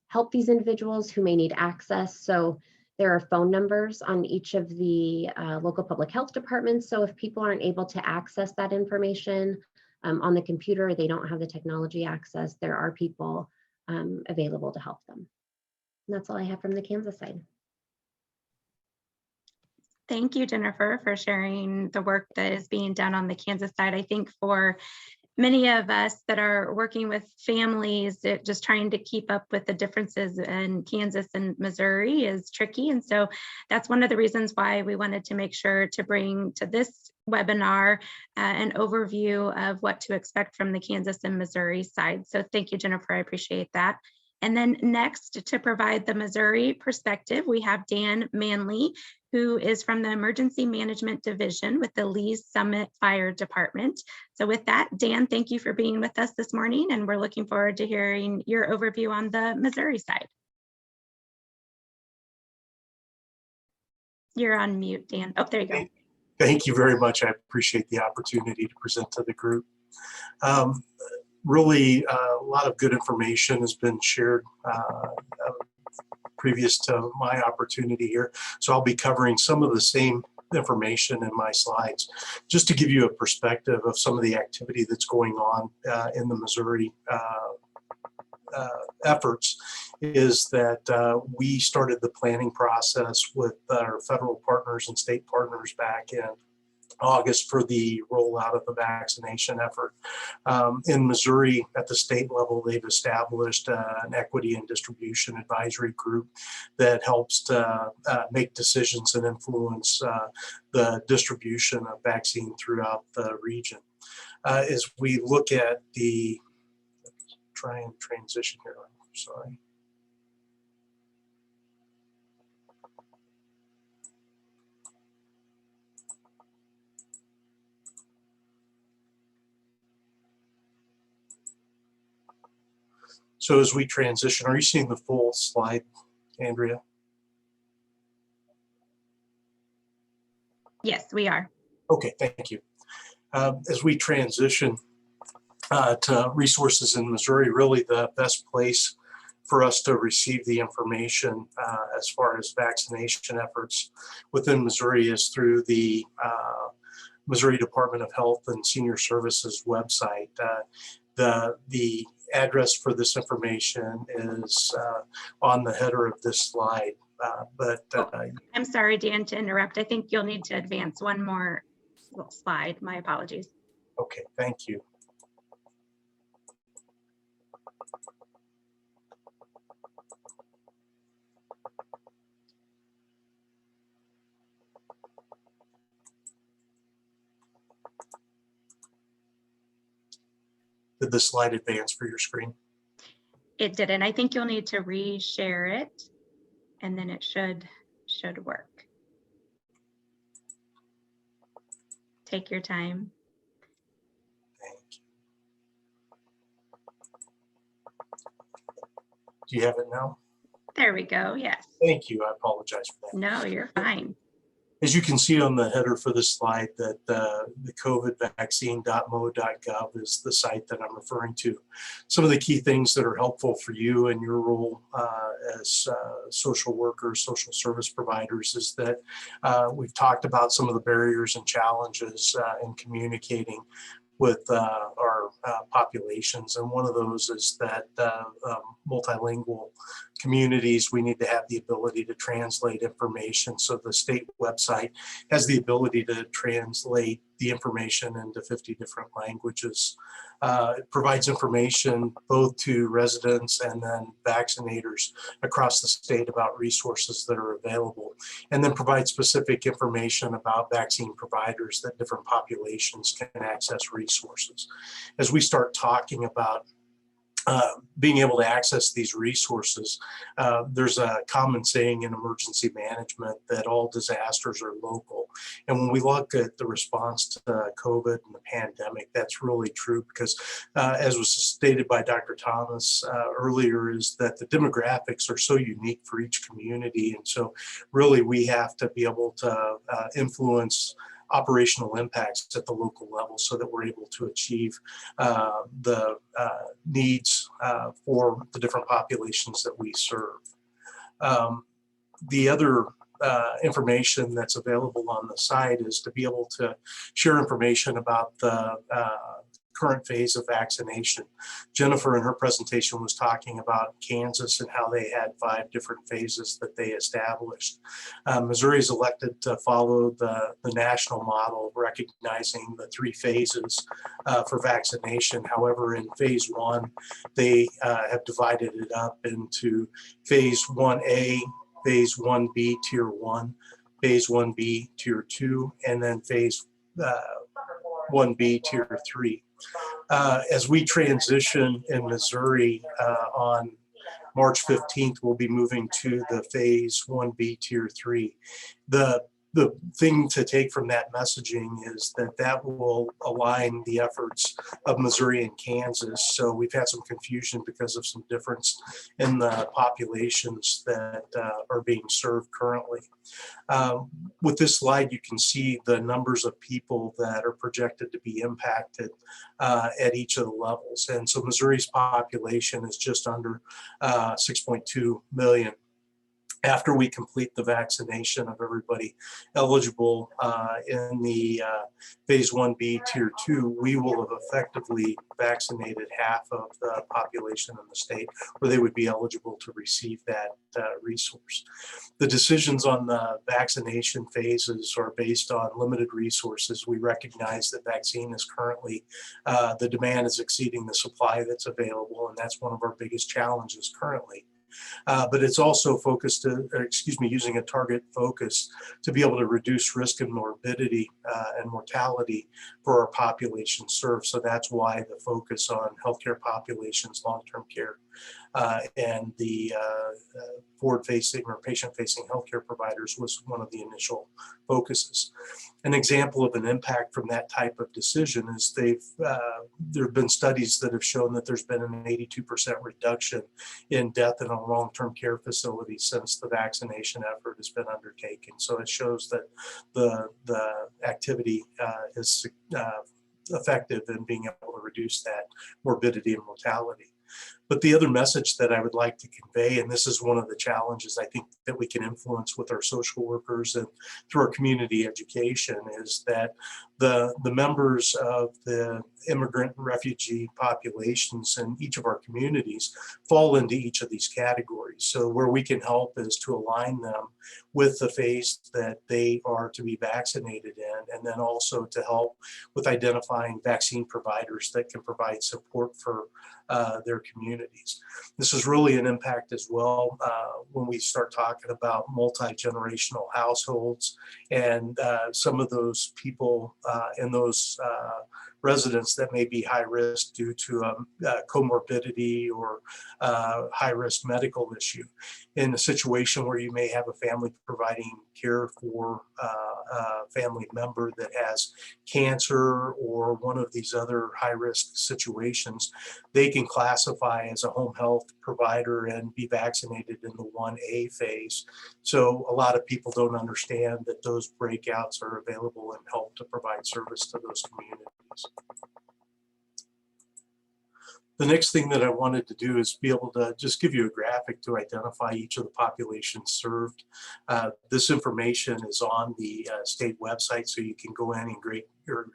help these individuals who may need access. So there are phone numbers on each of the local public health departments. So if people aren't able to access that information on the computer, they don't have the technology access, there are people available to help them. And that's all I have from the Kansas side. Thank you, Jennifer, for sharing the work that is being done on the Kansas side. I think for many of us that are working with families, just trying to keep up with the differences in Kansas and Missouri is tricky. And so that's one of the reasons why we wanted to make sure to bring to this webinar an overview of what to expect from the Kansas and Missouri side. So thank you, Jennifer, I appreciate that. And then next, to provide the Missouri perspective, we have Dan Manley, who is from the Emergency Management Division with the Lee's Summit Fire Department. So with that, Dan, thank you for being with us this morning, and we're looking forward to hearing your overview on the Missouri side. You're on mute, Dan. Oh, there you go. Thank you very much. I appreciate the opportunity to present to the group. Really, a lot of good information has been shared previous to my opportunity here. So I'll be covering some of the same information in my slides, just to give you a perspective of some of the activity that's going on in the Missouri efforts. Is that we started the planning process with our federal partners and state partners back in August for the rollout of the vaccination effort. In Missouri, at the state level, they've established an equity and distribution advisory group that helps to make decisions and influence the distribution of vaccine throughout the region. As we look at the, try and transition here, I'm sorry. So as we transition, are you seeing the full slide, Andrea? Yes, we are. Okay, thank you. As we transition to resources in Missouri, really the best place for us to receive the information as far as vaccination efforts within Missouri is through the Missouri Department of Health and Senior Services website. The address for this information is on the header of this slide. I'm sorry, Dan, to interrupt. I think you'll need to advance one more slide. My apologies. Okay, thank you. Did the slide advance for your screen? It didn't. I think you'll need to re-share it, and then it should work. Take your time. Thank you. Do you have it now? There we go. Yes. Thank you. I apologize for that. No, you're fine. As you can see on the header for this slide, that the covidvaccine.mo.gov is the site that I'm referring to. Some of the key things that are helpful for you and your role as social workers, social service providers, is that we've talked about some of the barriers and challenges in communicating with our populations. And one of those is that multilingual communities, we need to have the ability to translate information. So the state website has the ability to translate the information into 50 different languages. It provides information both to residents and then vaccinators across the state about resources that are available, and then provides specific information about vaccine providers that different populations can access resources. As we start talking about being able to access these resources, there's a common saying in emergency management that all disasters are local. And when we look at the response to COVID and the pandemic, that's really true, because as was stated by Dr. Thomas earlier, is that the demographics are so unique for each community. And so really we have to be able to influence operational impacts at the local level so that we're able to achieve the needs for the different populations that we serve. The other information that's available on the site is to be able to share information about the current phase of vaccination. Jennifer in her presentation was talking about Kansas and how they had 5 different phases that they established. Missouri is elected to follow the national model, recognizing the 3 phases for vaccination. However, in phase 1, they have divided it up into phase 1A, phase 1B tier 1, phase 1B tier 2, and then phase 1B tier 3. As we transition in Missouri on March 15th, we'll be moving to the phase 1B tier 3. The the thing to take from that messaging is that that will align the efforts of Missouri and Kansas. So we've had some confusion because of some difference in the populations that are being served currently. With this slide, you can see the numbers of people that are projected to be impacted at each of the levels. And so Missouri's population is just under 6.2 million. After we complete the vaccination of everybody eligible in the phase 1B tier 2, we will have effectively vaccinated half of the population in the state where they would be eligible to receive that resource. The decisions on the vaccination phases are based on limited resources. We recognize that vaccine is currently, the demand is exceeding the supply that's available, and that's one of our biggest challenges currently. But it's also focused to, using a target focus to be able to reduce risk and morbidity and mortality for our population served. So that's why the focus on healthcare populations, long-term care, and the forward-facing or patient-facing healthcare providers was one of the initial focuses. An example of an impact from that type of decision is there have been studies that have shown that there's been an 82% reduction in death in a long-term care facility since the vaccination effort has been undertaken. So it shows that the activity is effective in being able to reduce that morbidity and mortality. But the other message that I would like to convey, and this is one of the challenges I think that we can influence with our social workers and through our community education, is that the members of the immigrant and refugee populations in each of our communities fall into each of these categories. So where we can help is to align them with the phase that they are to be vaccinated in, and then also to help with identifying vaccine providers that can provide support for their communities. This is really an impact as well when we start talking about multi-generational households, and some of those people in those residents that may be high risk due to comorbidity or high risk medical issue. In a situation where you may have a family providing care for a family member that has cancer or one of these other high risk situations, they can classify as a home health provider and be vaccinated in the 1A phase. So a lot of people don't understand that those breakouts are available and help to provide service to those communities. The next thing that I wanted to do is be able to just give you a graphic to identify each of the populations served. This information is on the state website, so you can go in and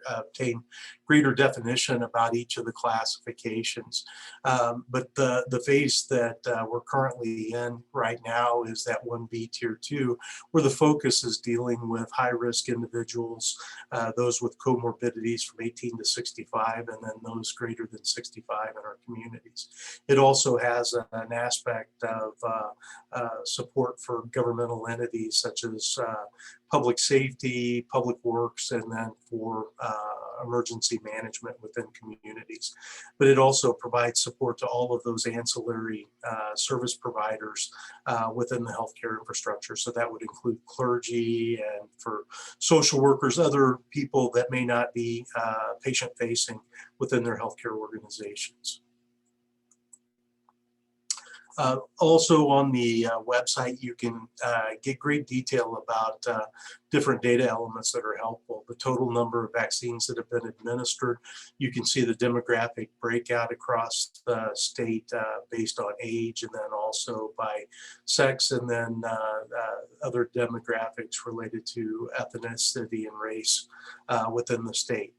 obtain greater definition about each of the classifications. But the phase that we're currently in right now is that 1B tier 2, where the focus is dealing with high-risk individuals, those with comorbidities from 18 to 65, and then those greater than 65 in our communities. It also has an aspect of support for governmental entities such as public safety, public works, and then for emergency management within communities. But it also provides support to all of those ancillary service providers within the healthcare infrastructure. So that would include clergy, and for social workers, other people that may not be patient-facing within their healthcare organizations. Also on the website, you can get great detail about different data elements that are helpful. The total number of vaccines that have been administered. You can see the demographic breakout across the state based on age, and then also by sex, and then other demographics related to ethnicity and race within the state.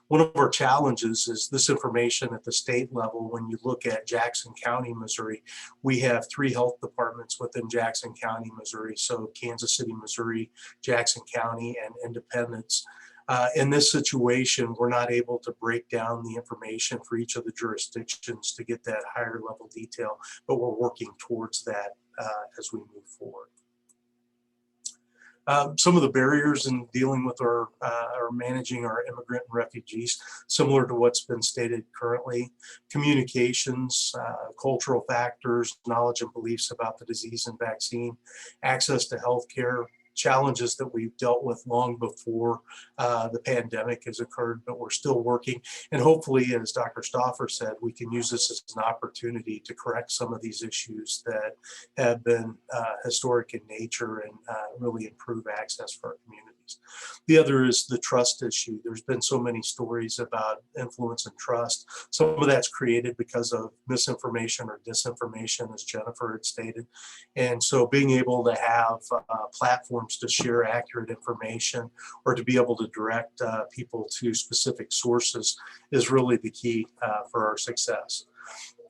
One of our challenges is this information at the state level. When you look at Jackson County, Missouri, we have 3 health departments within Jackson County, Missouri. So Kansas City, Missouri, Jackson County, and Independence. In this situation, we're not able to break down the information for each of the jurisdictions to get that higher level detail, but we're working towards that as we move forward. Some of the barriers in dealing with our managing our immigrant and refugees, similar to what's been stated currently: communications, cultural factors, knowledge and beliefs about the disease and vaccine, access to healthcare, challenges that we've dealt with long before the pandemic has occurred, but we're still working. And hopefully, as Dr. Stauffer said, we can use this as an opportunity to correct some of these issues that have been historic in nature and really improve access for our communities. The other is the trust issue. There's been so many stories about influence and trust. Some of that's created because of misinformation or disinformation, as Jennifer had stated. And so being able to have platforms to share accurate information or to be able to direct people to specific sources is really the key for our success.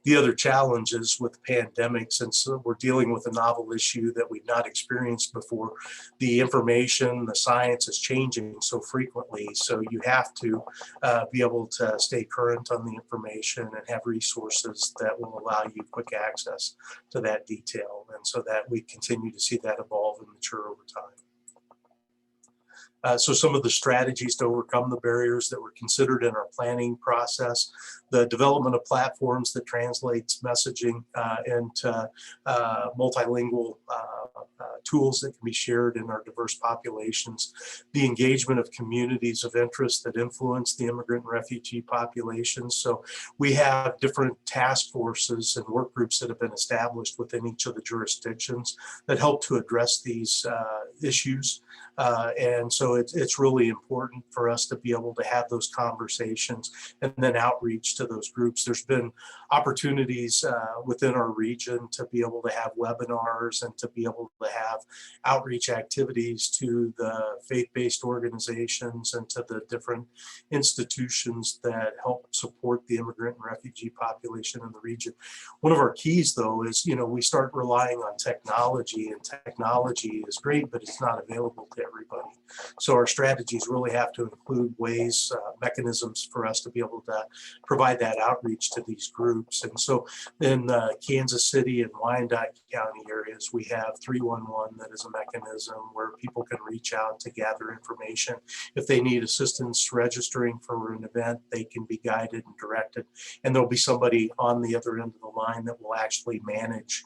The other challenge is with the pandemic, since we're dealing with a novel issue that we've not experienced before, the information, the science is changing so frequently. So you have to be able to stay current on the information and have resources that will allow you quick access to that detail. And so that we continue to see that evolve and mature over time. So some of the strategies to overcome the barriers that were considered in our planning process, the development of platforms that translates messaging into multilingual tools that can be shared in our diverse populations, the engagement of communities of interest that influence the immigrant and refugee populations. So we have different task forces and work groups that have been established within each of the jurisdictions that help to address these issues. And so it's really important for us to be able to have those conversations and then outreach to those groups. There's been opportunities within our region to be able to have webinars and to be able to have outreach activities to the faith-based organizations and to the different institutions that help support the immigrant and refugee population in the region. One of our keys, though, is, we start relying on technology, and technology is great, but it's not available to everybody. So our strategies really have to include ways, mechanisms for us to be able to provide that outreach to these groups. And so in Kansas City and Wyandotte County areas, we have 311 that is a mechanism where people can reach out to gather information. If they need assistance registering for an event, they can be guided and directed. And there'll be somebody on the other end of the line that will actually manage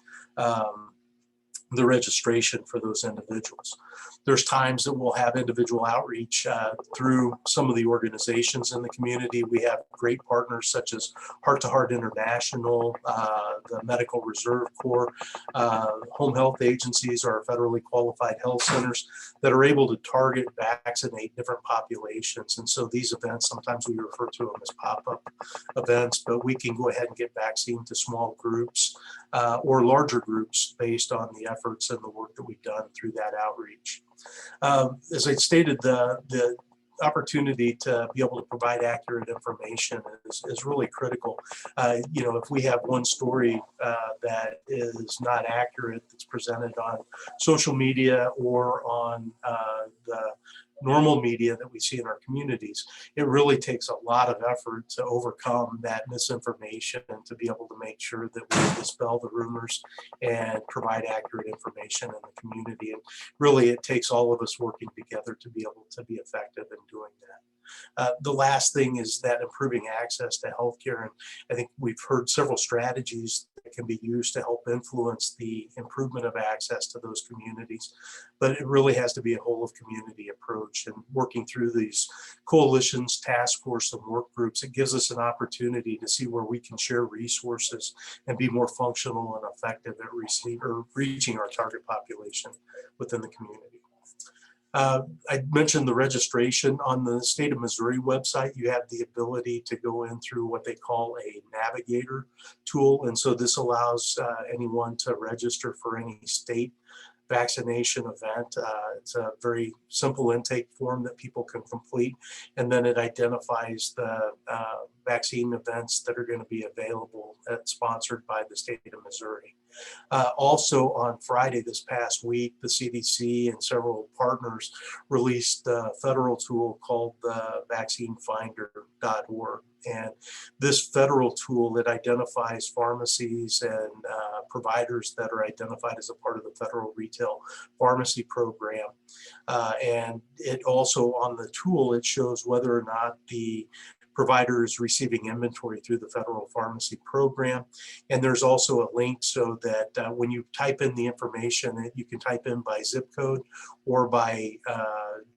the registration for those individuals. There's times that we'll have individual outreach through some of the organizations in the community. We have great partners such as Heart to Heart International, the Medical Reserve Corps, home health agencies, or federally qualified health centers that are able to target, vaccinate different populations. And so these events, sometimes we refer to them as pop-up events, but we can go ahead and get vaccine to small groups or larger groups based on the efforts and the work that we've done through that outreach. As I stated, the opportunity to be able to provide accurate information is really critical. If we have one story that is not accurate, that's presented on social media or on the normal media that we see in our communities, it really takes a lot of effort to overcome that misinformation and to be able to make sure that we dispel the rumors and provide accurate information in the community. And really, it takes all of us working together to be able to be effective in doing that. The last thing is that improving access to healthcare. And I think we've heard several strategies that can be used to help influence the improvement of access to those communities. But it really has to be a whole of community approach, and working through these coalitions, task force, and work groups, it gives us an opportunity to see where we can share resources and be more functional and effective at reaching our target population within the community. I mentioned the registration on the state of Missouri website. You have the ability to go in through what they call a navigator tool. And so this allows anyone to register for any state vaccination event. It's a very simple intake form that people can complete, and then it identifies the vaccine events that are going to be available sponsored by the state of Missouri. Also on Friday this past week, the CDC and several partners released a federal tool called the vaccinefinder.org. And this federal tool, it identifies pharmacies and providers that are identified as a part of the federal retail pharmacy program. And it also, on the tool, it shows whether or not the providers receiving inventory through the federal pharmacy program. And there's also a link so that when you type in the information, you can type in by zip code or by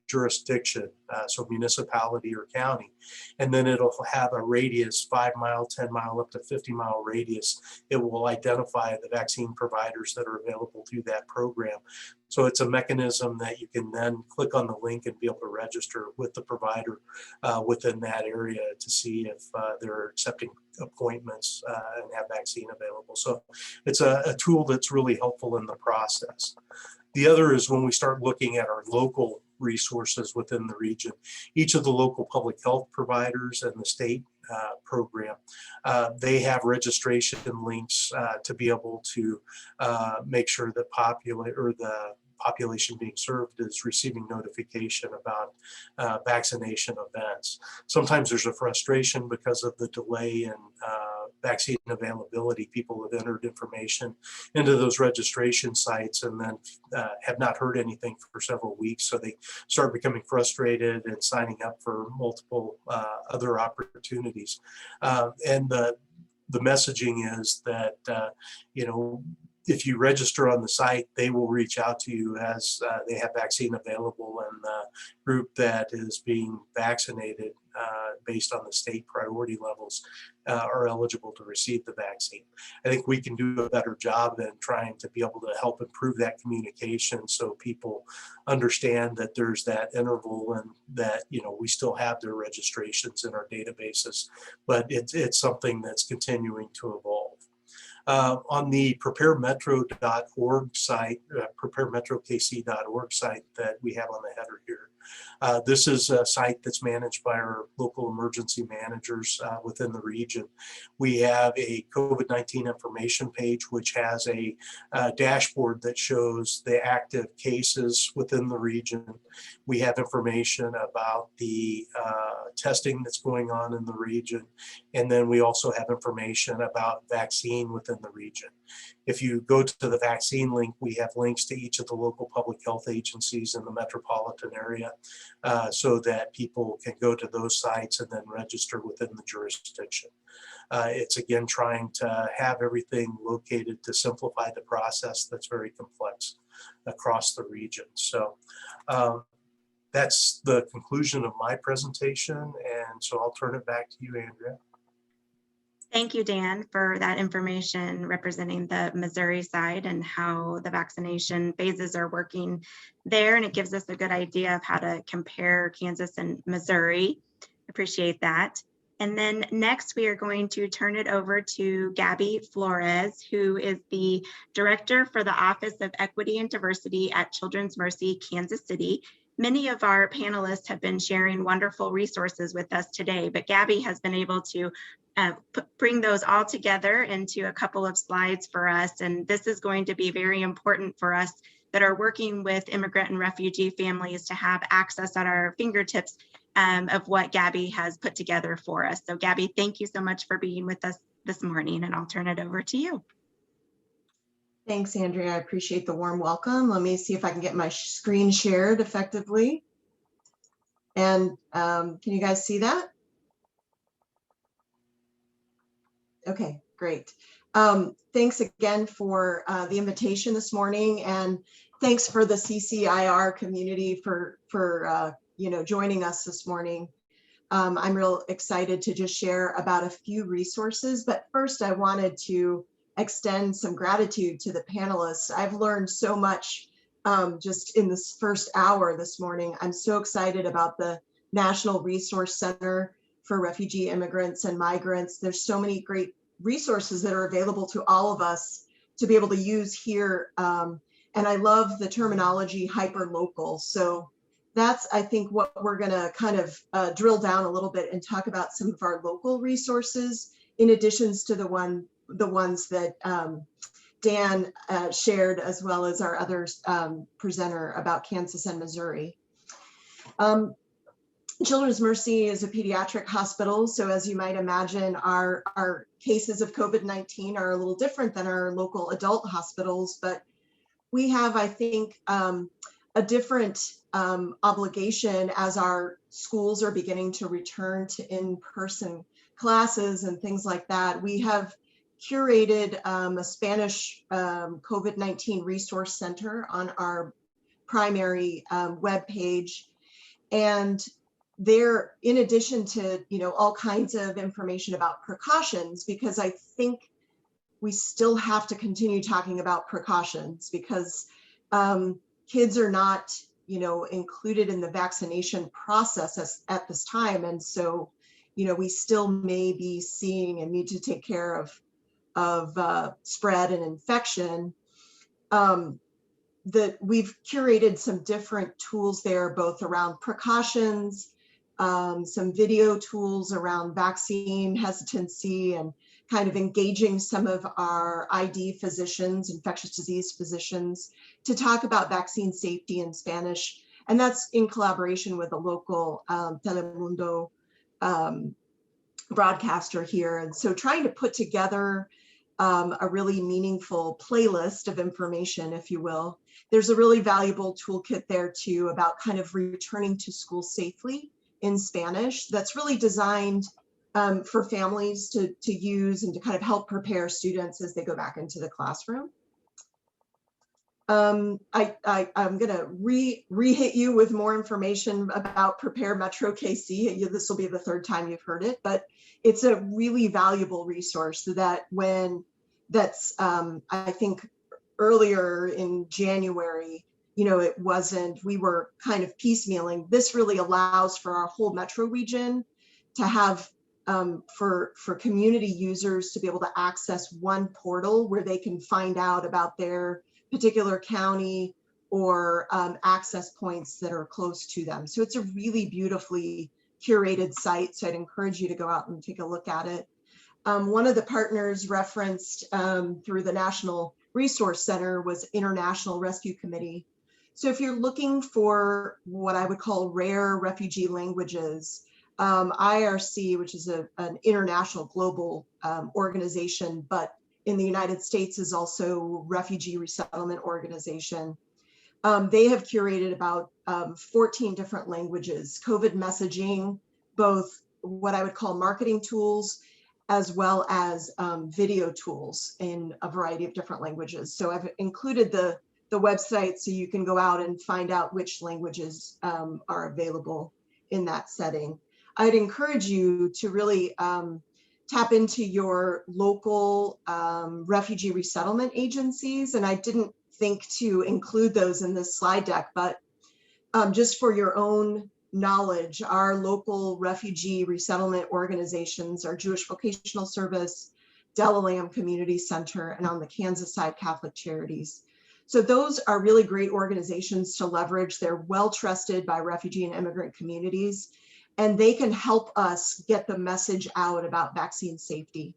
jurisdiction, so municipality or county, and then it'll have a radius, 5 mile, 10 mile, up to 50-mile radius. It will identify the vaccine providers that are available through that program. So it's a mechanism that you can then click on the link and be able to register with the provider within that area to see if they're accepting appointments and have vaccine available. So it's a tool that's really helpful in the process. The other is when we start looking at our local resources within the region. Each of the local public health providers and the state program, they have registration links to be able to make sure that the population being served is receiving notification about vaccination events. Sometimes there's a frustration because of the delay in vaccine availability. People have entered information into those registration sites and then have not heard anything for several weeks. So they start becoming frustrated and signing up for multiple other opportunities. And the messaging is that, if you register on the site, they will reach out to you as they have vaccine available, and the group that is being vaccinated based on the state priority levels are eligible to receive the vaccine. I think we can do a better job in trying to be able to help improve that communication so people understand that there's that interval and that, we still have their registrations in our databases, but it's something that's continuing to evolve. On the preparemetro.org site, preparemetrokc.org site that we have on the header here. This is a site that's managed by our local emergency managers within the region. We have a COVID-19 information page, which has a dashboard that shows the active cases within the region. We have information about the testing that's going on in the region. And then we also have information about vaccine within the region. If you go to the vaccine link, we have links to each of the local public health agencies in the metropolitan area so that people can go to those sites and then register within the jurisdiction. It's again trying to have everything located to simplify the process that's very complex across the region. So that's the conclusion of my presentation, and so I'll turn it back to you, Andrea. Thank you, Dan, for that information representing the Missouri side and how the vaccination phases are working there. And it gives us a good idea of how to compare Kansas and Missouri. Appreciate that. And then next, we are going to turn it over to Gabby Flores, who is the Director for the Office of Equity and Diversity at Children's Mercy, Kansas City. Many of our panelists have been sharing wonderful resources with us today, but Gabby has been able to bring those all together into a couple of slides for us. And this is going to be very important for us that are working with immigrant and refugee families to have access at our fingertips of what Gabby has put together for us. So Gabby, thank you so much for being with us this morning, and I'll turn it over to you. Thanks, Andrea. I appreciate the warm welcome. Let me see if I can get my screen shared effectively. And can you guys see that? Okay, great. Thanks again for the invitation this morning, and thanks for the CCIR community for joining us this morning. I'm real excited to just share about a few resources, but first I wanted to extend some gratitude to the panelists. I've learned so much just in this first hour this morning. I'm so excited about the National Resource Center for Refugee Immigrants and Migrants. There's so many great resources that are available to all of us to be able to use here. And I love the terminology hyper-local. So that's, I think, what we're gonna kind of drill down a little bit and talk about some of our local resources in addition to the ones that Dan shared, as well as our other presenter about Kansas and Missouri. Children's Mercy is a pediatric hospital, so as you might imagine, our cases of COVID-19 are a little different than our local adult hospitals, but we have, I think, a a different obligation as our schools are beginning to return to in-person classes and things like that. We have curated a Spanish COVID-19 resource center on our primary webpage. And there, in addition to, you know, all kinds of information about precautions, because I think we still have to continue talking about precautions, because kids are not, you know, included in the vaccination process at this time. And so, you know, we still may be seeing and need to take care of spread and infection. That we've curated some different tools there, both around precautions, some video tools around vaccine hesitancy, and kind of engaging some of our ID physicians, infectious disease physicians, to talk about vaccine safety in Spanish. And that's in collaboration with a local Telemundo broadcaster here. And so trying to put together a really meaningful playlist of information, if you will. There's a really valuable toolkit there too about kind of returning to school safely in Spanish that's really designed for families to use and to kind of help prepare students as they go back into the classroom. I'm gonna re-hit you with more information about Prepare Metro KC. This will be the third time you've heard it, but it's a really valuable resource that I think earlier in January, you know, it wasn't, we were kind of piecemealing. This really allows for our whole metro region to have for community users to be able to access one portal where they can find out about their particular county or access points that are close to them. So it's a really beautifully curated site. So I'd encourage you to go out and take a look at it. One of the partners referenced through the National Resource Center was International Rescue Committee. So if you're looking for what I would call rare refugee languages, IRC, which is an international global organization, but in the United States is also Refugee Resettlement Organization. They have curated about 14 different languages, COVID messaging, both what I would call marketing tools, as well as video tools in a variety of different languages. So I've included the website so you can go out and find out which languages are available in that setting. I'd encourage you to really tap into your local refugee resettlement agencies. And I didn't think to include those in this slide deck, but just for your own knowledge, our local refugee resettlement organizations are Jewish Vocational Service, Delalam Community Center, and on the Kansas side, Catholic Charities. So those are really great organizations to leverage. They're well trusted by refugee and immigrant communities, and they can help us get the message out about vaccine safety.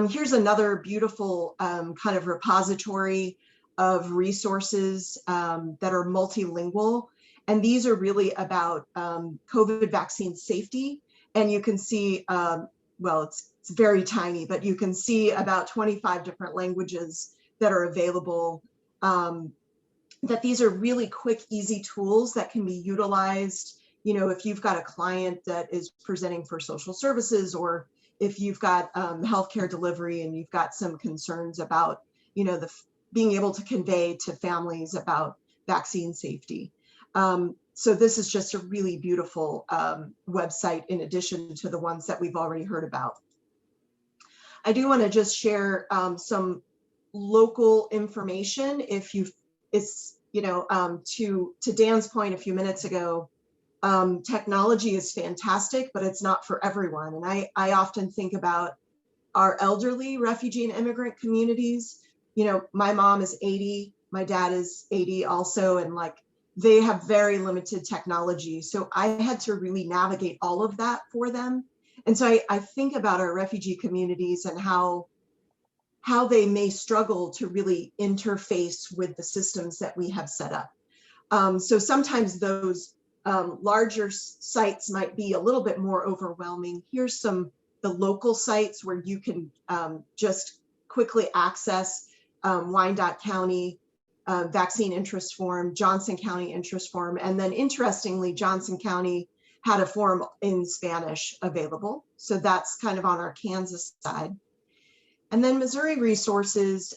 Here's another beautiful kind of repository of resources that are multilingual. And these are really about COVID vaccine safety. And you can see, well, it's very tiny, but you can see about 25 different languages that are available. That these are really quick, easy tools that can be utilized. You know, if you've got a client that is presenting for social services, or if you've got healthcare delivery and you've got some concerns about, you know, being able to convey to families about vaccine safety. So this is just a really beautiful website in addition to the ones that we've already heard about. I do want to just share some local information. If to Dan's point a few minutes ago, technology is fantastic, but it's not for everyone. And I often think about our elderly refugee and immigrant communities. You know, my mom is 80, my dad is 80 also, and like they have very limited technology. So I had to really navigate all of that for them. And so I think about our refugee communities and how they may struggle to really interface with the systems that we have set up. So sometimes those larger sites might be a little bit more overwhelming. Here's the local sites where you can just quickly access Wyandotte County vaccine interest form, Johnson County interest form, and then interestingly, Johnson County had a form in Spanish available. So that's kind of on our Kansas side. And then Missouri resources,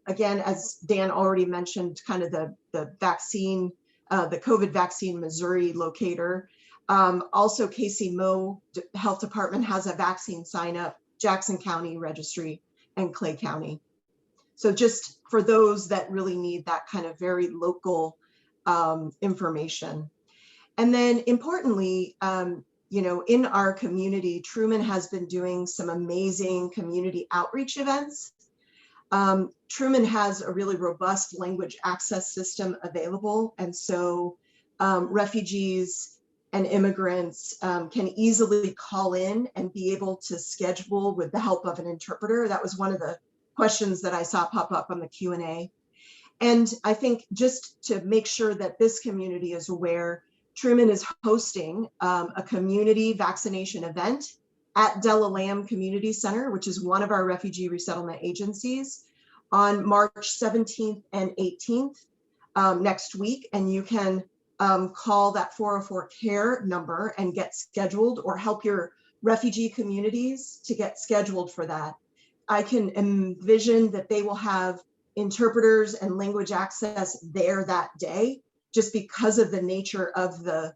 again, as Dan already mentioned, kind of the vaccine, the COVID vaccine Missouri locator. Also, Casey Moe Health Department has a vaccine sign up, Jackson County Registry, and Clay County. So just for those that really need that kind of very local information. And then importantly, you know, in our community, Truman has been doing some amazing community outreach events. Truman has a really robust language access system available. And so refugees and immigrants can easily call in and be able to schedule with the help of an interpreter. That was one of the questions that I saw pop up on the Q&A. And I think just to make sure that this community is aware, Truman is hosting a community vaccination event at Della Lamb Community Center, which is one of our refugee resettlement agencies, on March 17th and 18th next week. And you can call that 404 CARE number and get scheduled, or help your refugee communities to get scheduled for that. I can envision that they will have interpreters and language access there that day, just because of the nature of the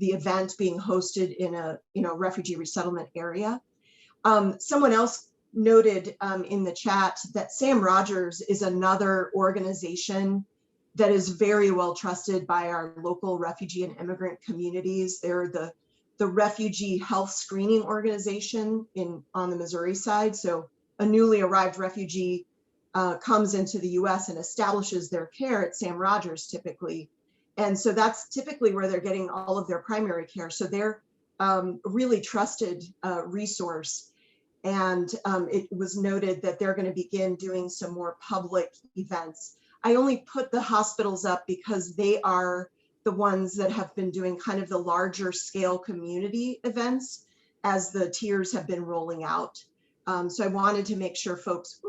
event being hosted in a refugee resettlement area. Someone else noted in the chat that Sam Rogers is another organization that is very well trusted by our local refugee and immigrant communities. They're the refugee health screening organization on the Missouri side. So a newly arrived refugee comes into the US and establishes their care at Sam Rogers typically. And so that's typically where they're getting all of their primary care. So they're really trusted resource. And it was noted that they're going to begin doing some more public events. I only put the hospitals up because they are the ones that have been doing kind of the larger scale community events as the tiers have been rolling out. So I wanted to make sure folks,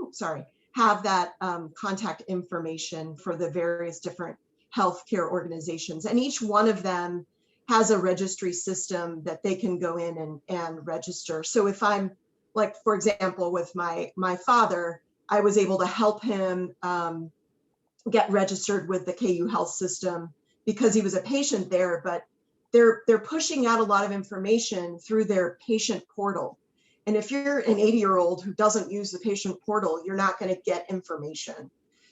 have that contact information for the various different healthcare organizations. And each one of them has a registry system that they can go in and register. So if I'm, like, for example, with my father, I was able to help him get registered with the KU Health System because he was a patient there, but they're pushing out a lot of information through their patient portal. And if you're an 80-year-old who doesn't use the patient portal, you're not going to get information.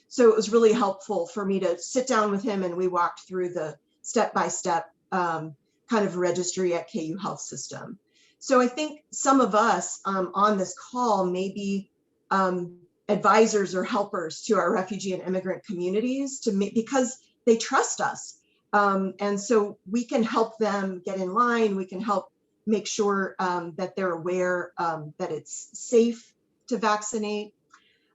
So it was really helpful for me to sit down with him and we walked through the step-by-step kind of registry at KU Health System. So I think some of us on this call may be advisors or helpers to our refugee and immigrant communities because they trust us. And so we can help them get in line. We can help make sure that they're aware that it's safe to vaccinate.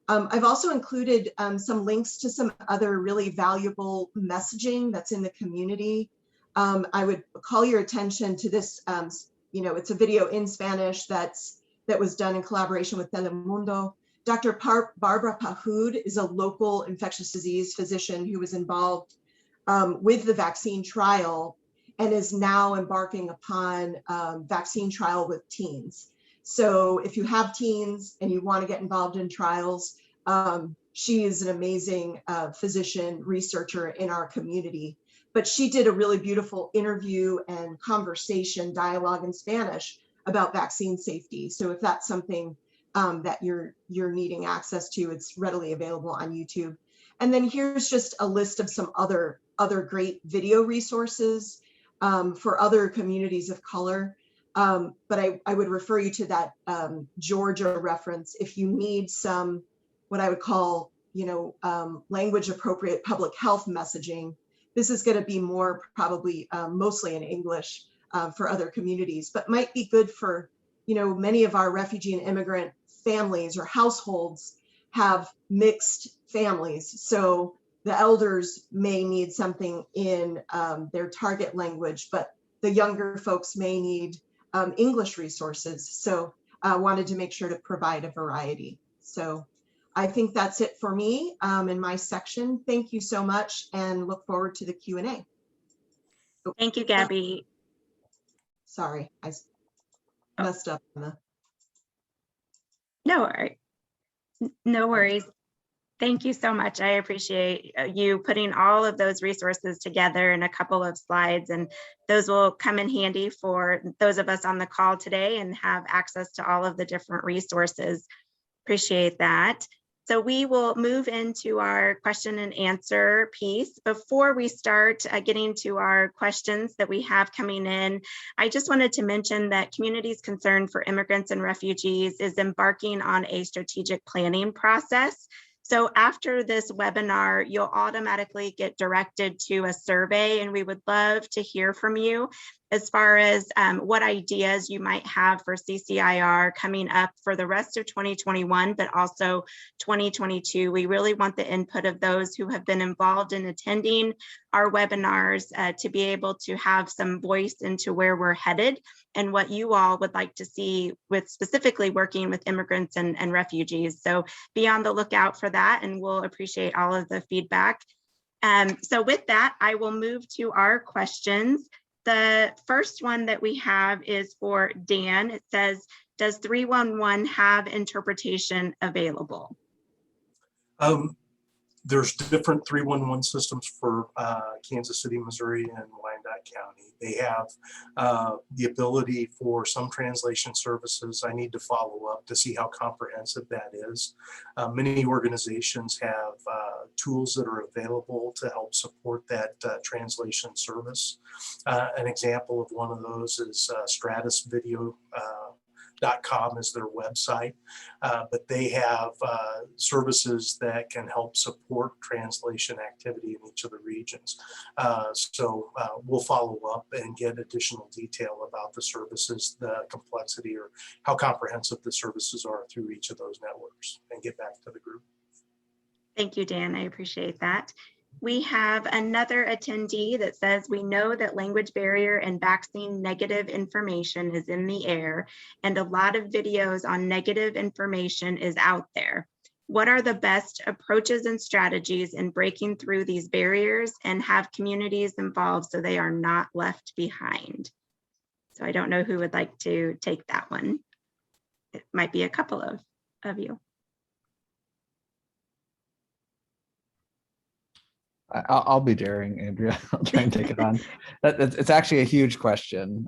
I've also included some links to some other really valuable messaging that's in the community. I would call your attention to this, it's a video in Spanish that was done in collaboration with Telemundo. Dr. Barbara Pahud is a local infectious disease physician who was involved with the vaccine trial and is now embarking upon vaccine trial with teens. So if you have teens and you want to get involved in trials, she is an amazing physician researcher in our community. But she did a really beautiful interview and conversation dialogue in Spanish about vaccine safety. So if that's something that you're needing access to, it's readily available on YouTube. And then here's just a list of some other great video resources for other communities of color. But I would refer you to that Georgia reference if you need some, what I would call, language appropriate public health messaging. This is going to be more probably mostly in English for other communities, but might be good for, many of our refugee and immigrant families or households have mixed families. So the elders may need something in their target language, but the younger folks may need English resources. So I wanted to make sure to provide a variety. So I think that's it for me in my section. Thank you so much and look forward to the Q&A. Oh, Thank you, Gabby. sorry, I messed up on the. No worries. Thank you so much. I appreciate you putting all of those resources together in a couple of slides, and those will come in handy for those of us on the call today and have access to all of the different resources. Appreciate that. So we will move into our question and answer piece. Before we start getting to our questions that we have coming in, I just wanted to mention that Communities Concerned for Immigrants and Refugees is embarking on a strategic planning process. So after this webinar, you'll automatically get directed to a survey, and we would love to hear from you as far as what ideas you might have for CCIR coming up for the rest of 2021, but also 2022. We really want the input of those who have been involved in attending our webinars to be able to have some voice into where we're headed and what you all would like to see with specifically working with immigrants and refugees. So be on the lookout for that, and we'll appreciate all of the feedback. So with that, I will move to our questions. The first one that we have is for Dan. It says, does 311 have interpretation available? There's different 311 systems for Kansas City, Missouri, and Wyandotte County. They have the ability for some translation services. I need to follow up to see how comprehensive that is. Many organizations have tools that are available to help support that translation service. An example of one of those is stratusvideo.com is their website, but they have services that can help support translation activity in each of the regions. So we'll follow up and get additional detail about the services, the complexity, or how comprehensive the services are through each of those networks, and get back to the group. Thank you, Dan. I appreciate that. We have another attendee that says, we know that language barrier and vaccine negative information is in the air, and a lot of videos on negative information is out there. What are the best approaches and strategies in breaking through these barriers and have communities involved so they are not left behind? So I don't know who would like to take that one. It might be a couple of you. I'll be daring, Andrea. I'll try and take it on. It's actually a huge question.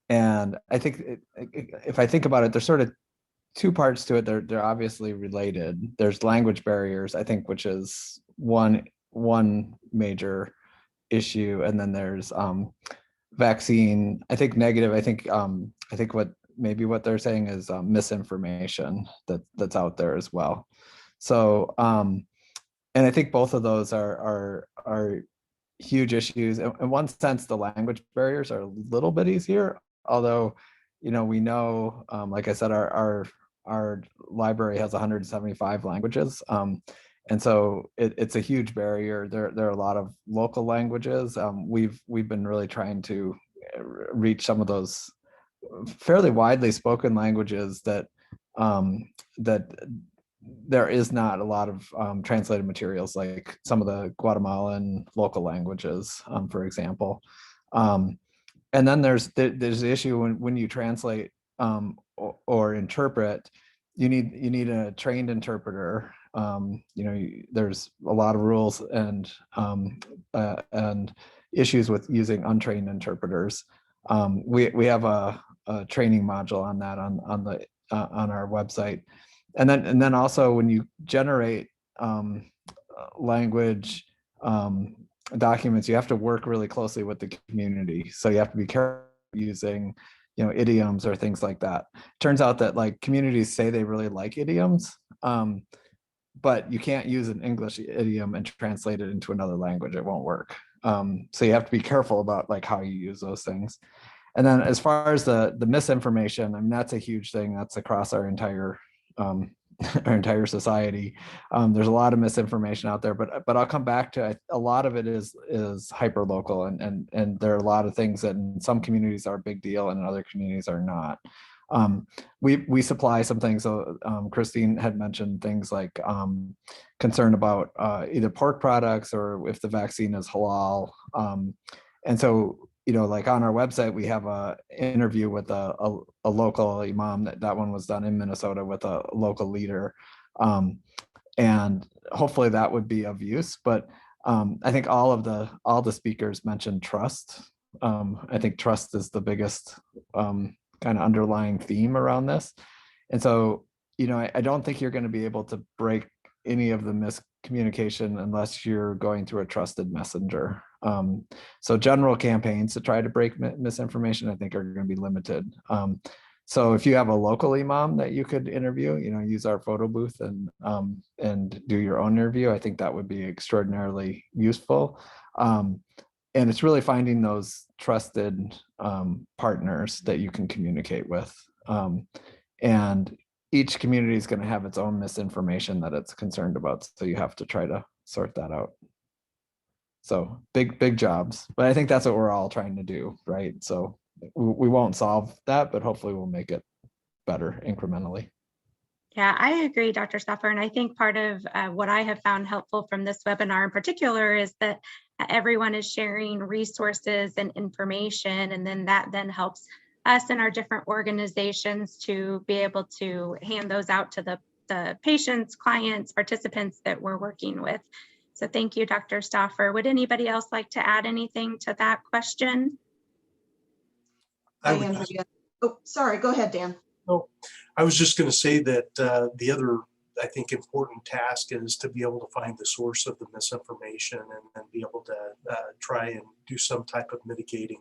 And I think if I think about it, there's sort of two parts to it. They're obviously related. There's language barriers, I think, which is one major issue. And then there's vaccine, I think negative. I think what they're saying is misinformation that's out there as well. So, and I think both of those are huge issues. In one sense, the language barriers are a little bit easier, although, we know, like I said, our library has 175 languages. And so it's a huge barrier. There are a lot of local languages. We've been really trying to reach some of those fairly widely spoken languages that there is not a lot of translated materials, like some of the Guatemalan local languages, for example. And then there's the issue when you translate or interpret, you need a trained interpreter. There's a lot of rules and issues with using untrained interpreters. We have a training module on that on our website. And then also when you generate language documents, you have to work really closely with the community. So you have to be careful using, idioms or things like that. Turns out that like communities say they really like idioms, but you can't use an English idiom and translate it into another language. It won't work. So you have to be careful about like how you use those things. And then as far as the misinformation, I mean, that's a huge thing. That's across our entire society. There's a lot of misinformation out there, but I'll come back to a lot of it is hyper local, and there are a lot of things that in some communities are a big deal and in other communities are not. We supply some things. So Christine had mentioned things like concern about either pork products or if the vaccine is halal. And so, like on our website, we have a interview with a local imam. That one was done in Minnesota with a local leader. And hopefully that would be of use. But I think all the speakers mentioned trust. I think trust is the biggest kind of underlying theme around this. And so, I don't think you're going to be able to break any of the miscommunication unless you're going through a trusted messenger. So general campaigns to try to break misinformation, I think, are going to be limited. So if you have a local imam that you could interview, use our photo booth and do your own interview, I think that would be extraordinarily useful. And it's really finding those trusted partners that you can communicate with. And each community is going to have its own misinformation that it's concerned about. So you have to try to sort that out. So big jobs, but I think that's what we're all trying to do, right? So we won't solve that, but hopefully we'll make it better incrementally. Yeah, I agree, Dr. Stauffer. And I think part of what I have found helpful from this webinar in particular is that everyone is sharing resources and information, and then that then helps us and our different organizations to be able to hand those out to the patients, clients, participants that we're working with. So thank you, Dr. Stauffer. Would anybody else like to add anything to that question? Oh, sorry, go ahead, Dan. Oh, I was just going to say that the other, I think, important task is to be able to find the source of the misinformation and be able to try and do some type of mitigating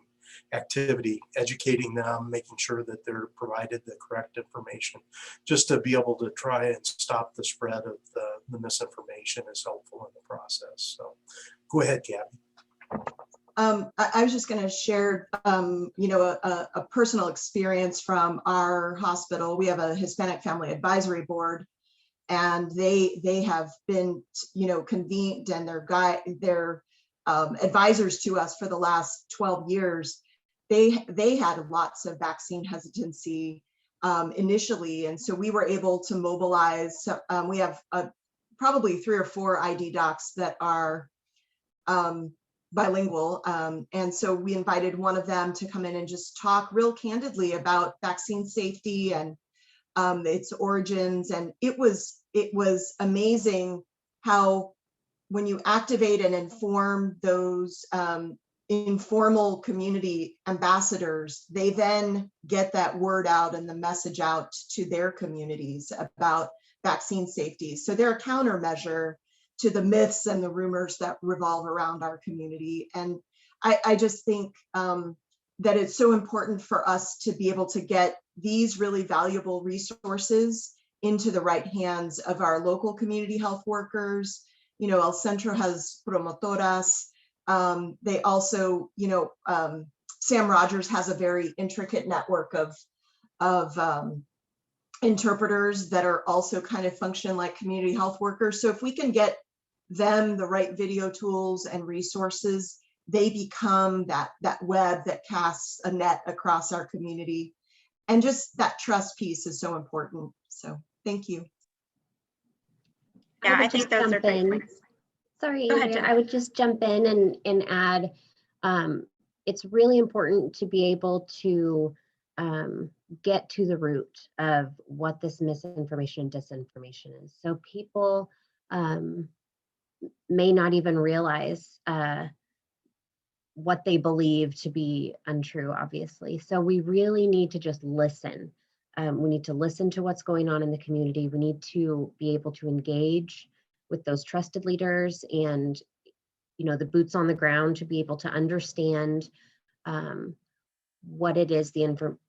activity, educating them, making sure that they're provided the correct information, just to be able to try and stop the spread of the misinformation is helpful in the process. So go ahead, Gabby. I was just going to share, a personal experience from our hospital. We have a Hispanic Family Advisory Board, and they have been, convened, and they're advisors to us for the last 12 years. They had lots of vaccine hesitancy initially, and so we were able to mobilize. We have probably 3 or 4 ID docs that are bilingual. And so we invited one of them to come in and just talk real candidly about vaccine safety and its origins. And it was amazing how when you activate and inform those informal community ambassadors, they then get that word out and the message out to their communities about vaccine safety. So they're a countermeasure to the myths and the rumors that revolve around our community. And I just think that it's so important for us to be able to get these really valuable resources into the right hands of our local community health workers. El Centro has promotoras. They also, Sam Rogers has a very intricate network of interpreters that are also kind of function like community health workers. So if we can get them the right video tools and resources, they become that web that casts a net across our community. And just that trust piece is so important. So thank you. Yeah, I think those are great points. Sorry, Andrea, I would just jump in and add, it's really important to be able to get to the root of what this misinformation and disinformation is. So people may not even realize what they believe to be untrue, obviously. So we really need to just listen. We need to listen to what's going on in the community. We need to be able to engage with those trusted leaders and, the boots on the ground to be able to understand what it is,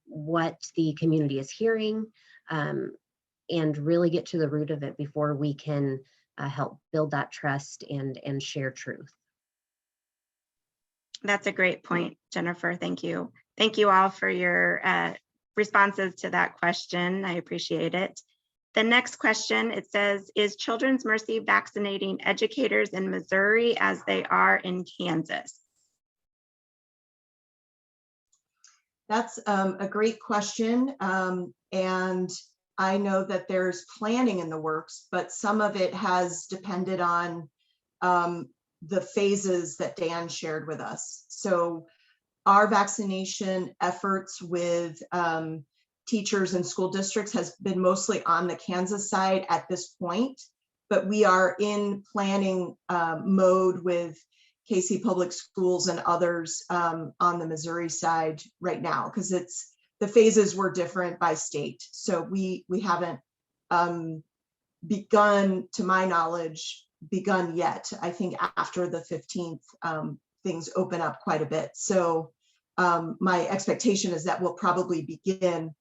what the community is hearing, and really get to the root of it before we can help build that trust and share truth. That's a great point, Jennifer. Thank you. Thank you all for your responses to that question. I appreciate it. The next question, it says, is Children's Mercy vaccinating educators in Missouri as they are in Kansas? That's a great question. And I know that there's planning in the works, but some of it has depended on the phases that Dan shared with us. So our vaccination efforts with teachers and school districts has been mostly on the Kansas side at this point, but we are in planning mode with KC Public Schools and others on the Missouri side right now, because the phases were different by state. So we haven't begun, to my knowledge, yet. I think after the 15th, things open up quite a bit. So my expectation is that we'll probably begin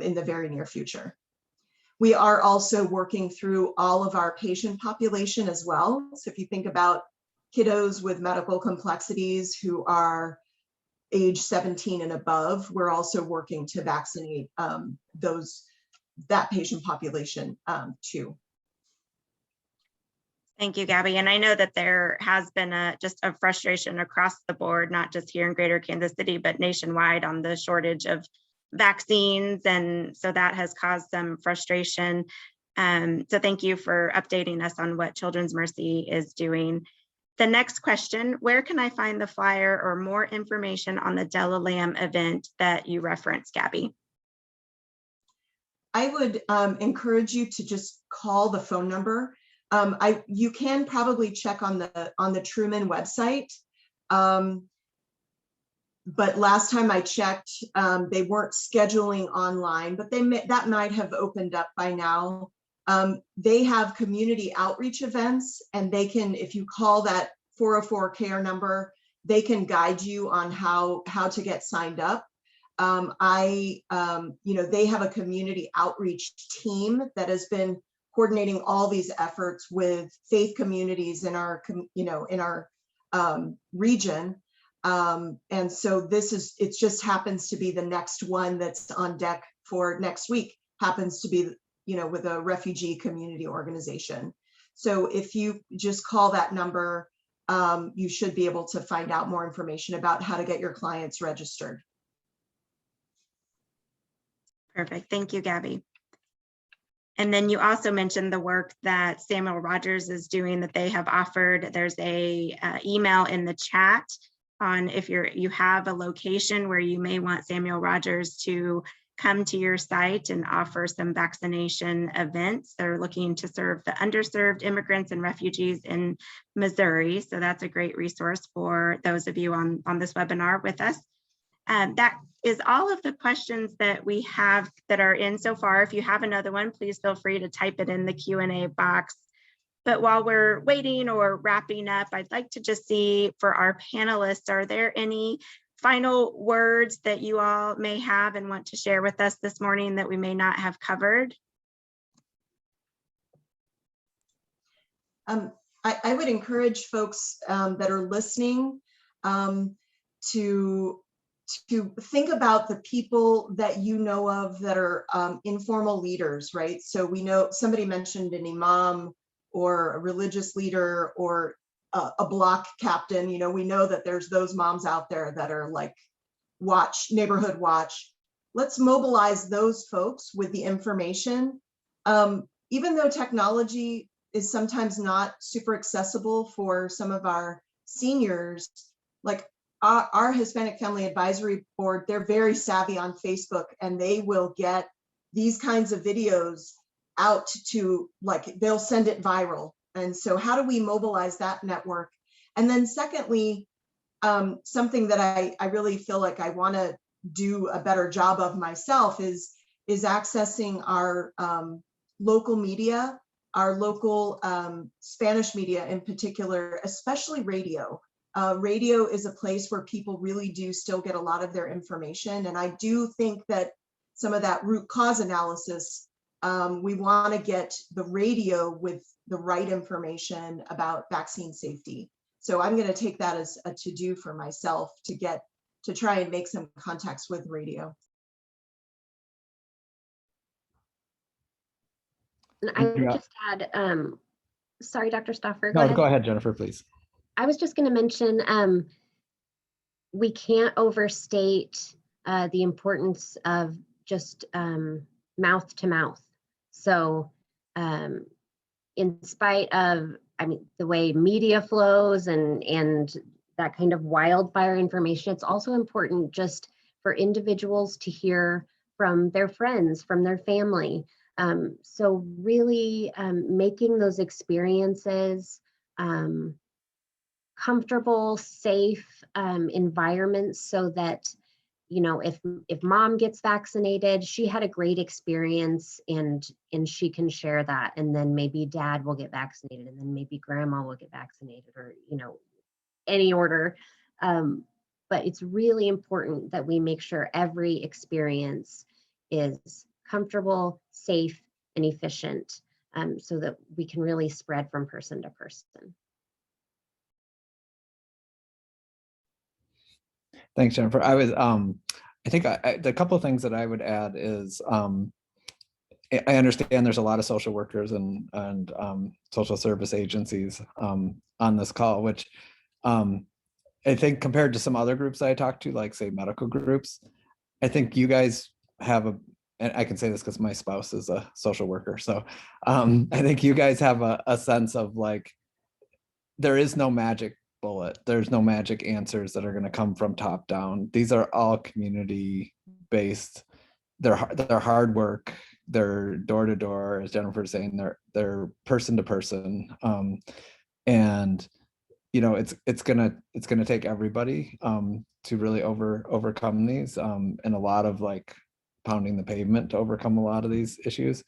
in the very near future. We are also working through all of our patient population as well. So if you think about kiddos with medical complexities who are age 17 and above, we're also working to vaccinate that patient population too. Thank you, Gabby. And I know that there has been just a frustration across the board, not just here in Greater Kansas City, but nationwide on the shortage of vaccines. And so that has caused some frustration. So thank you for updating us on what Children's Mercy is doing. The next question, where can I find the flyer or more information on the Della Lamb event that you referenced, Gabby? I would encourage you to just call the phone number. You can probably check on the Truman website. But last time I checked, they weren't scheduling online, but that might have opened up by now. They have community outreach events, and they can, if you call that 404 care number, they can guide you on how to get signed up. They have a community outreach team that has been coordinating all these efforts with faith communities in our region. And so it just happens to be the next one that's on deck for next week, happens to be, with a refugee community organization. So if you just call that number, you should be able to find out more information about how to get your clients registered. Perfect. Thank you, Gabby. And then you also mentioned the work that Samuel Rogers is doing, that they have offered. There's a email in the chat on if you have a location where you may want Samuel Rogers to come to your site and offer some vaccination events. They're looking to serve the underserved immigrants and refugees in Missouri. So that's a great resource for those of you on this webinar with us. That is all of the questions that we have that are in so far. If you have another one, please feel free to type it in the Q&A box. But while we're waiting or wrapping up, I'd like to just see for our panelists, are there any final words that you all may have and want to share with us this morning that we may not have covered? I would encourage folks that are listening to think about the people that you know of that are informal leaders, right? So we know somebody mentioned an imam or a religious leader or a block captain. We know that there's those moms out there that are like neighborhood watch. Let's mobilize those folks with the information. Even though technology is sometimes not super accessible for some of our seniors, like our Hispanic Family Advisory Board, they're very savvy on Facebook, and they will get these kinds of videos out to, they'll send it viral. And so how do we mobilize that network? And then secondly, something that I really feel like I want to do a better job of myself is accessing our local media, our local Spanish media in particular, especially radio. Radio is a place where people really do still get a lot of their information. And I do think that some of that root cause analysis, we want to get the radio with the right information about vaccine safety. So I'm going to take that as a to-do for myself to try and make some contacts with radio. And I would just add, sorry, Dr. Stauffer. No, go ahead, Jennifer, please. I was just going to mention, we can't overstate the importance of just mouth to mouth. So in spite of, the way media flows and that kind of wildfire information, it's also important just for individuals to hear from their friends, from their family. So really making those experiences comfortable, safe environments, so that, if mom gets vaccinated, she had a great experience and she can share that, and then maybe dad will get vaccinated, and then maybe grandma will get vaccinated, or any order. But it's really important that we make sure every experience is comfortable, safe, and efficient, so that we can really spread from person to person. Thanks, Jennifer. I think the couple of things that I would add is, I understand there's a lot of social workers and social service agencies on this call, which I think compared to some other groups I talked to, like say medical groups, I think you guys have and I can say this because my spouse is a social worker. So I think you guys have a sense of like, there is no magic bullet. There's no magic answers that are going to come from top down. These are all community based. They're hard work. They're door to door, as Jennifer was saying. They're person to person, and it's gonna take everybody to really overcome these, and a lot of like pounding the pavement to overcome a lot of these issues.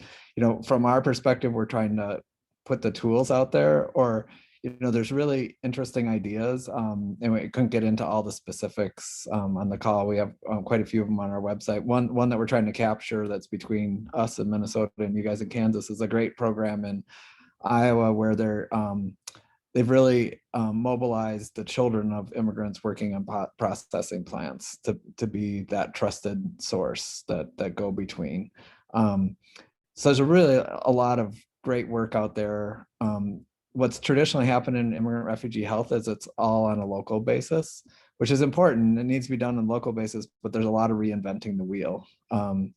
From our perspective, we're trying to put the tools out there, or there's really interesting ideas, and we couldn't get into all the specifics on the call. We have quite a few of them on our website. One that we're trying to capture that's between us in Minnesota and you guys in Kansas is a great program in Iowa where they've really mobilized the children of immigrants working in processing plants to be that trusted source that go between. So there's a lot of great work out there. What's traditionally happened in immigrant refugee health is it's all on a local basis, which is important. It needs to be done on a local basis, but there's a lot of reinventing the wheel. And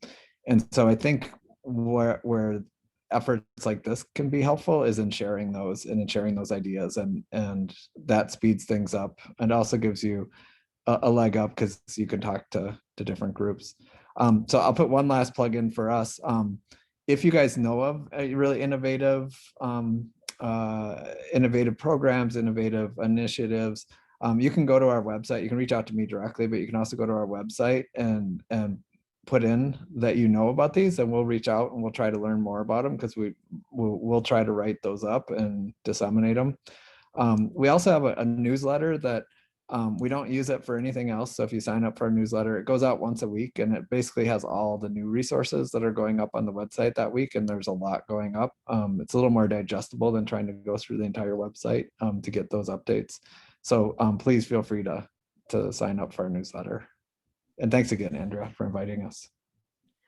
so I think where efforts like this can be helpful is in sharing those ideas, and that speeds things up and also gives you a leg up because you can talk to different groups. So I'll put one last plug in for us. If you guys know of a really innovative programs, innovative initiatives, you can go to our website. You can reach out to me directly, but you can also go to our website and put in that about these, and we'll reach out and we'll try to learn more about them, because we'll try to write those up and disseminate them. We also have a newsletter that we don't use it for anything else. So if you sign up for our newsletter, it goes out once a week, and it basically has all the new resources that are going up on the website that week. And there's a lot going up. It's a little more digestible than trying to go through the entire website to get those updates. So please feel free to sign up for our newsletter. And thanks again, Andrea, for inviting us.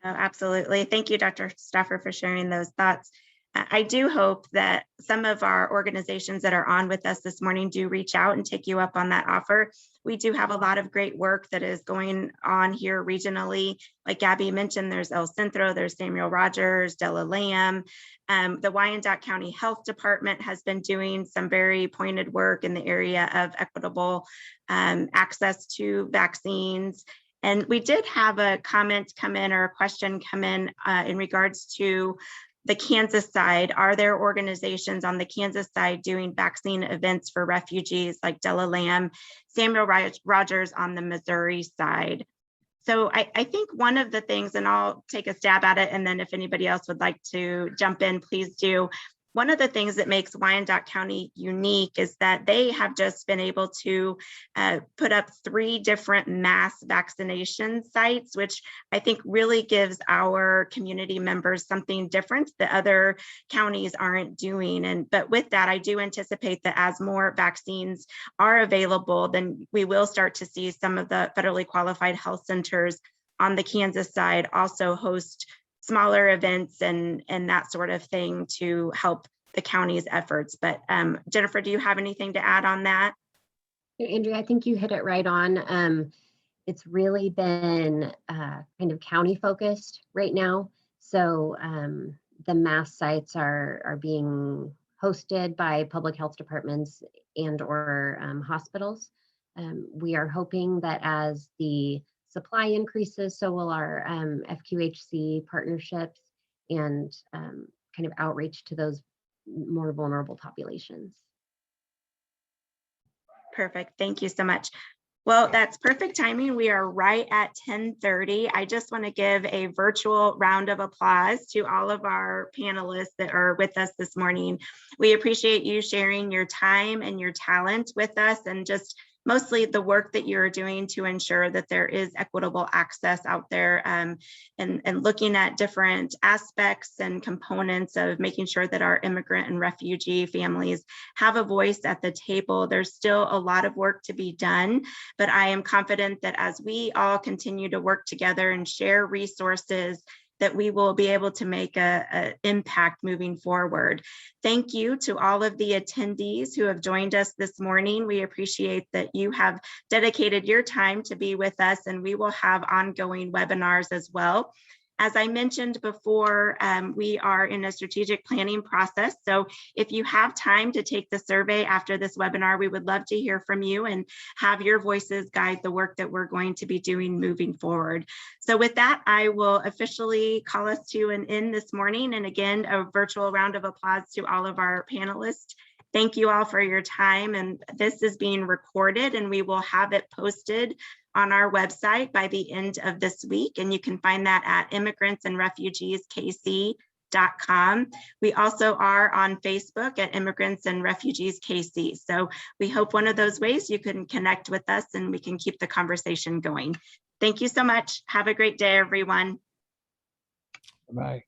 Oh, absolutely. Thank you, Dr. Stauffer, for sharing those thoughts. I do hope that some of our organizations that are on with us this morning do reach out and take you up on that offer. We do have a lot of great work that is going on here regionally. Like Gabby mentioned, there's El Centro, there's Samuel Rogers, Della Lamb. The Wyandotte County Health Department has been doing some very pointed work in the area of equitable access to vaccines. And we did have a comment come in, or a question come in regards to the Kansas side. Are there organizations on the Kansas side doing vaccine events for refugees like Della Lamb, Samuel Rogers on the Missouri side? So I think one of the things, and I'll take a stab at it, and then if anybody else would like to jump in, please do. One of the things that makes Wyandotte County unique is that they have just been able to put up 3 different mass vaccination sites, which I think really gives our community members something different that other counties aren't doing. But with that, I do anticipate that as more vaccines are available, then we will start to see some of the federally qualified health centers on the Kansas side also host smaller events and that sort of thing to help the county's efforts. But Jennifer, do you have anything to add on that? Andrea, I think you hit it right on. it's really been kind of county focused right now. So the mass sites are being hosted by public health departments and or hospitals. We are hoping that as the supply increases, so will our FQHC partnerships and kind of outreach to those more vulnerable populations. Perfect. Thank you so much. Well, that's perfect timing. We are right at 10:30. I just want to give a virtual round of applause to all of our panelists that are with us this morning. We appreciate you sharing your time and your talent with us, and just mostly the work that you're doing to ensure that there is equitable access out there, and looking at different aspects and components of making sure that our immigrant and refugee families have a voice at the table. There's still a lot of work to be done, but I am confident that as we all continue to work together and share resources, that we will be able to make an impact moving forward. Thank you to all of the attendees who have joined us this morning. We appreciate that you have dedicated your time to be with us, and we will have ongoing webinars as well. As I mentioned before, we are in a strategic planning process. So if you have time to take the survey after this webinar, we would love to hear from you and have your voices guide the work that we're going to be doing moving forward. So with that, I will officially call us to an end this morning. And again, a virtual round of applause to all of our panelists. Thank you all for your time. And this is being recorded, and we will have it posted on our website by the end of this week. And you can find that at immigrantsandrefugeeskc.com. We also are on Facebook at Immigrants and Refugees KC. So we hope one of those ways you can connect with us and we can keep the conversation going. Thank you so much. Have a great day, everyone. Bye.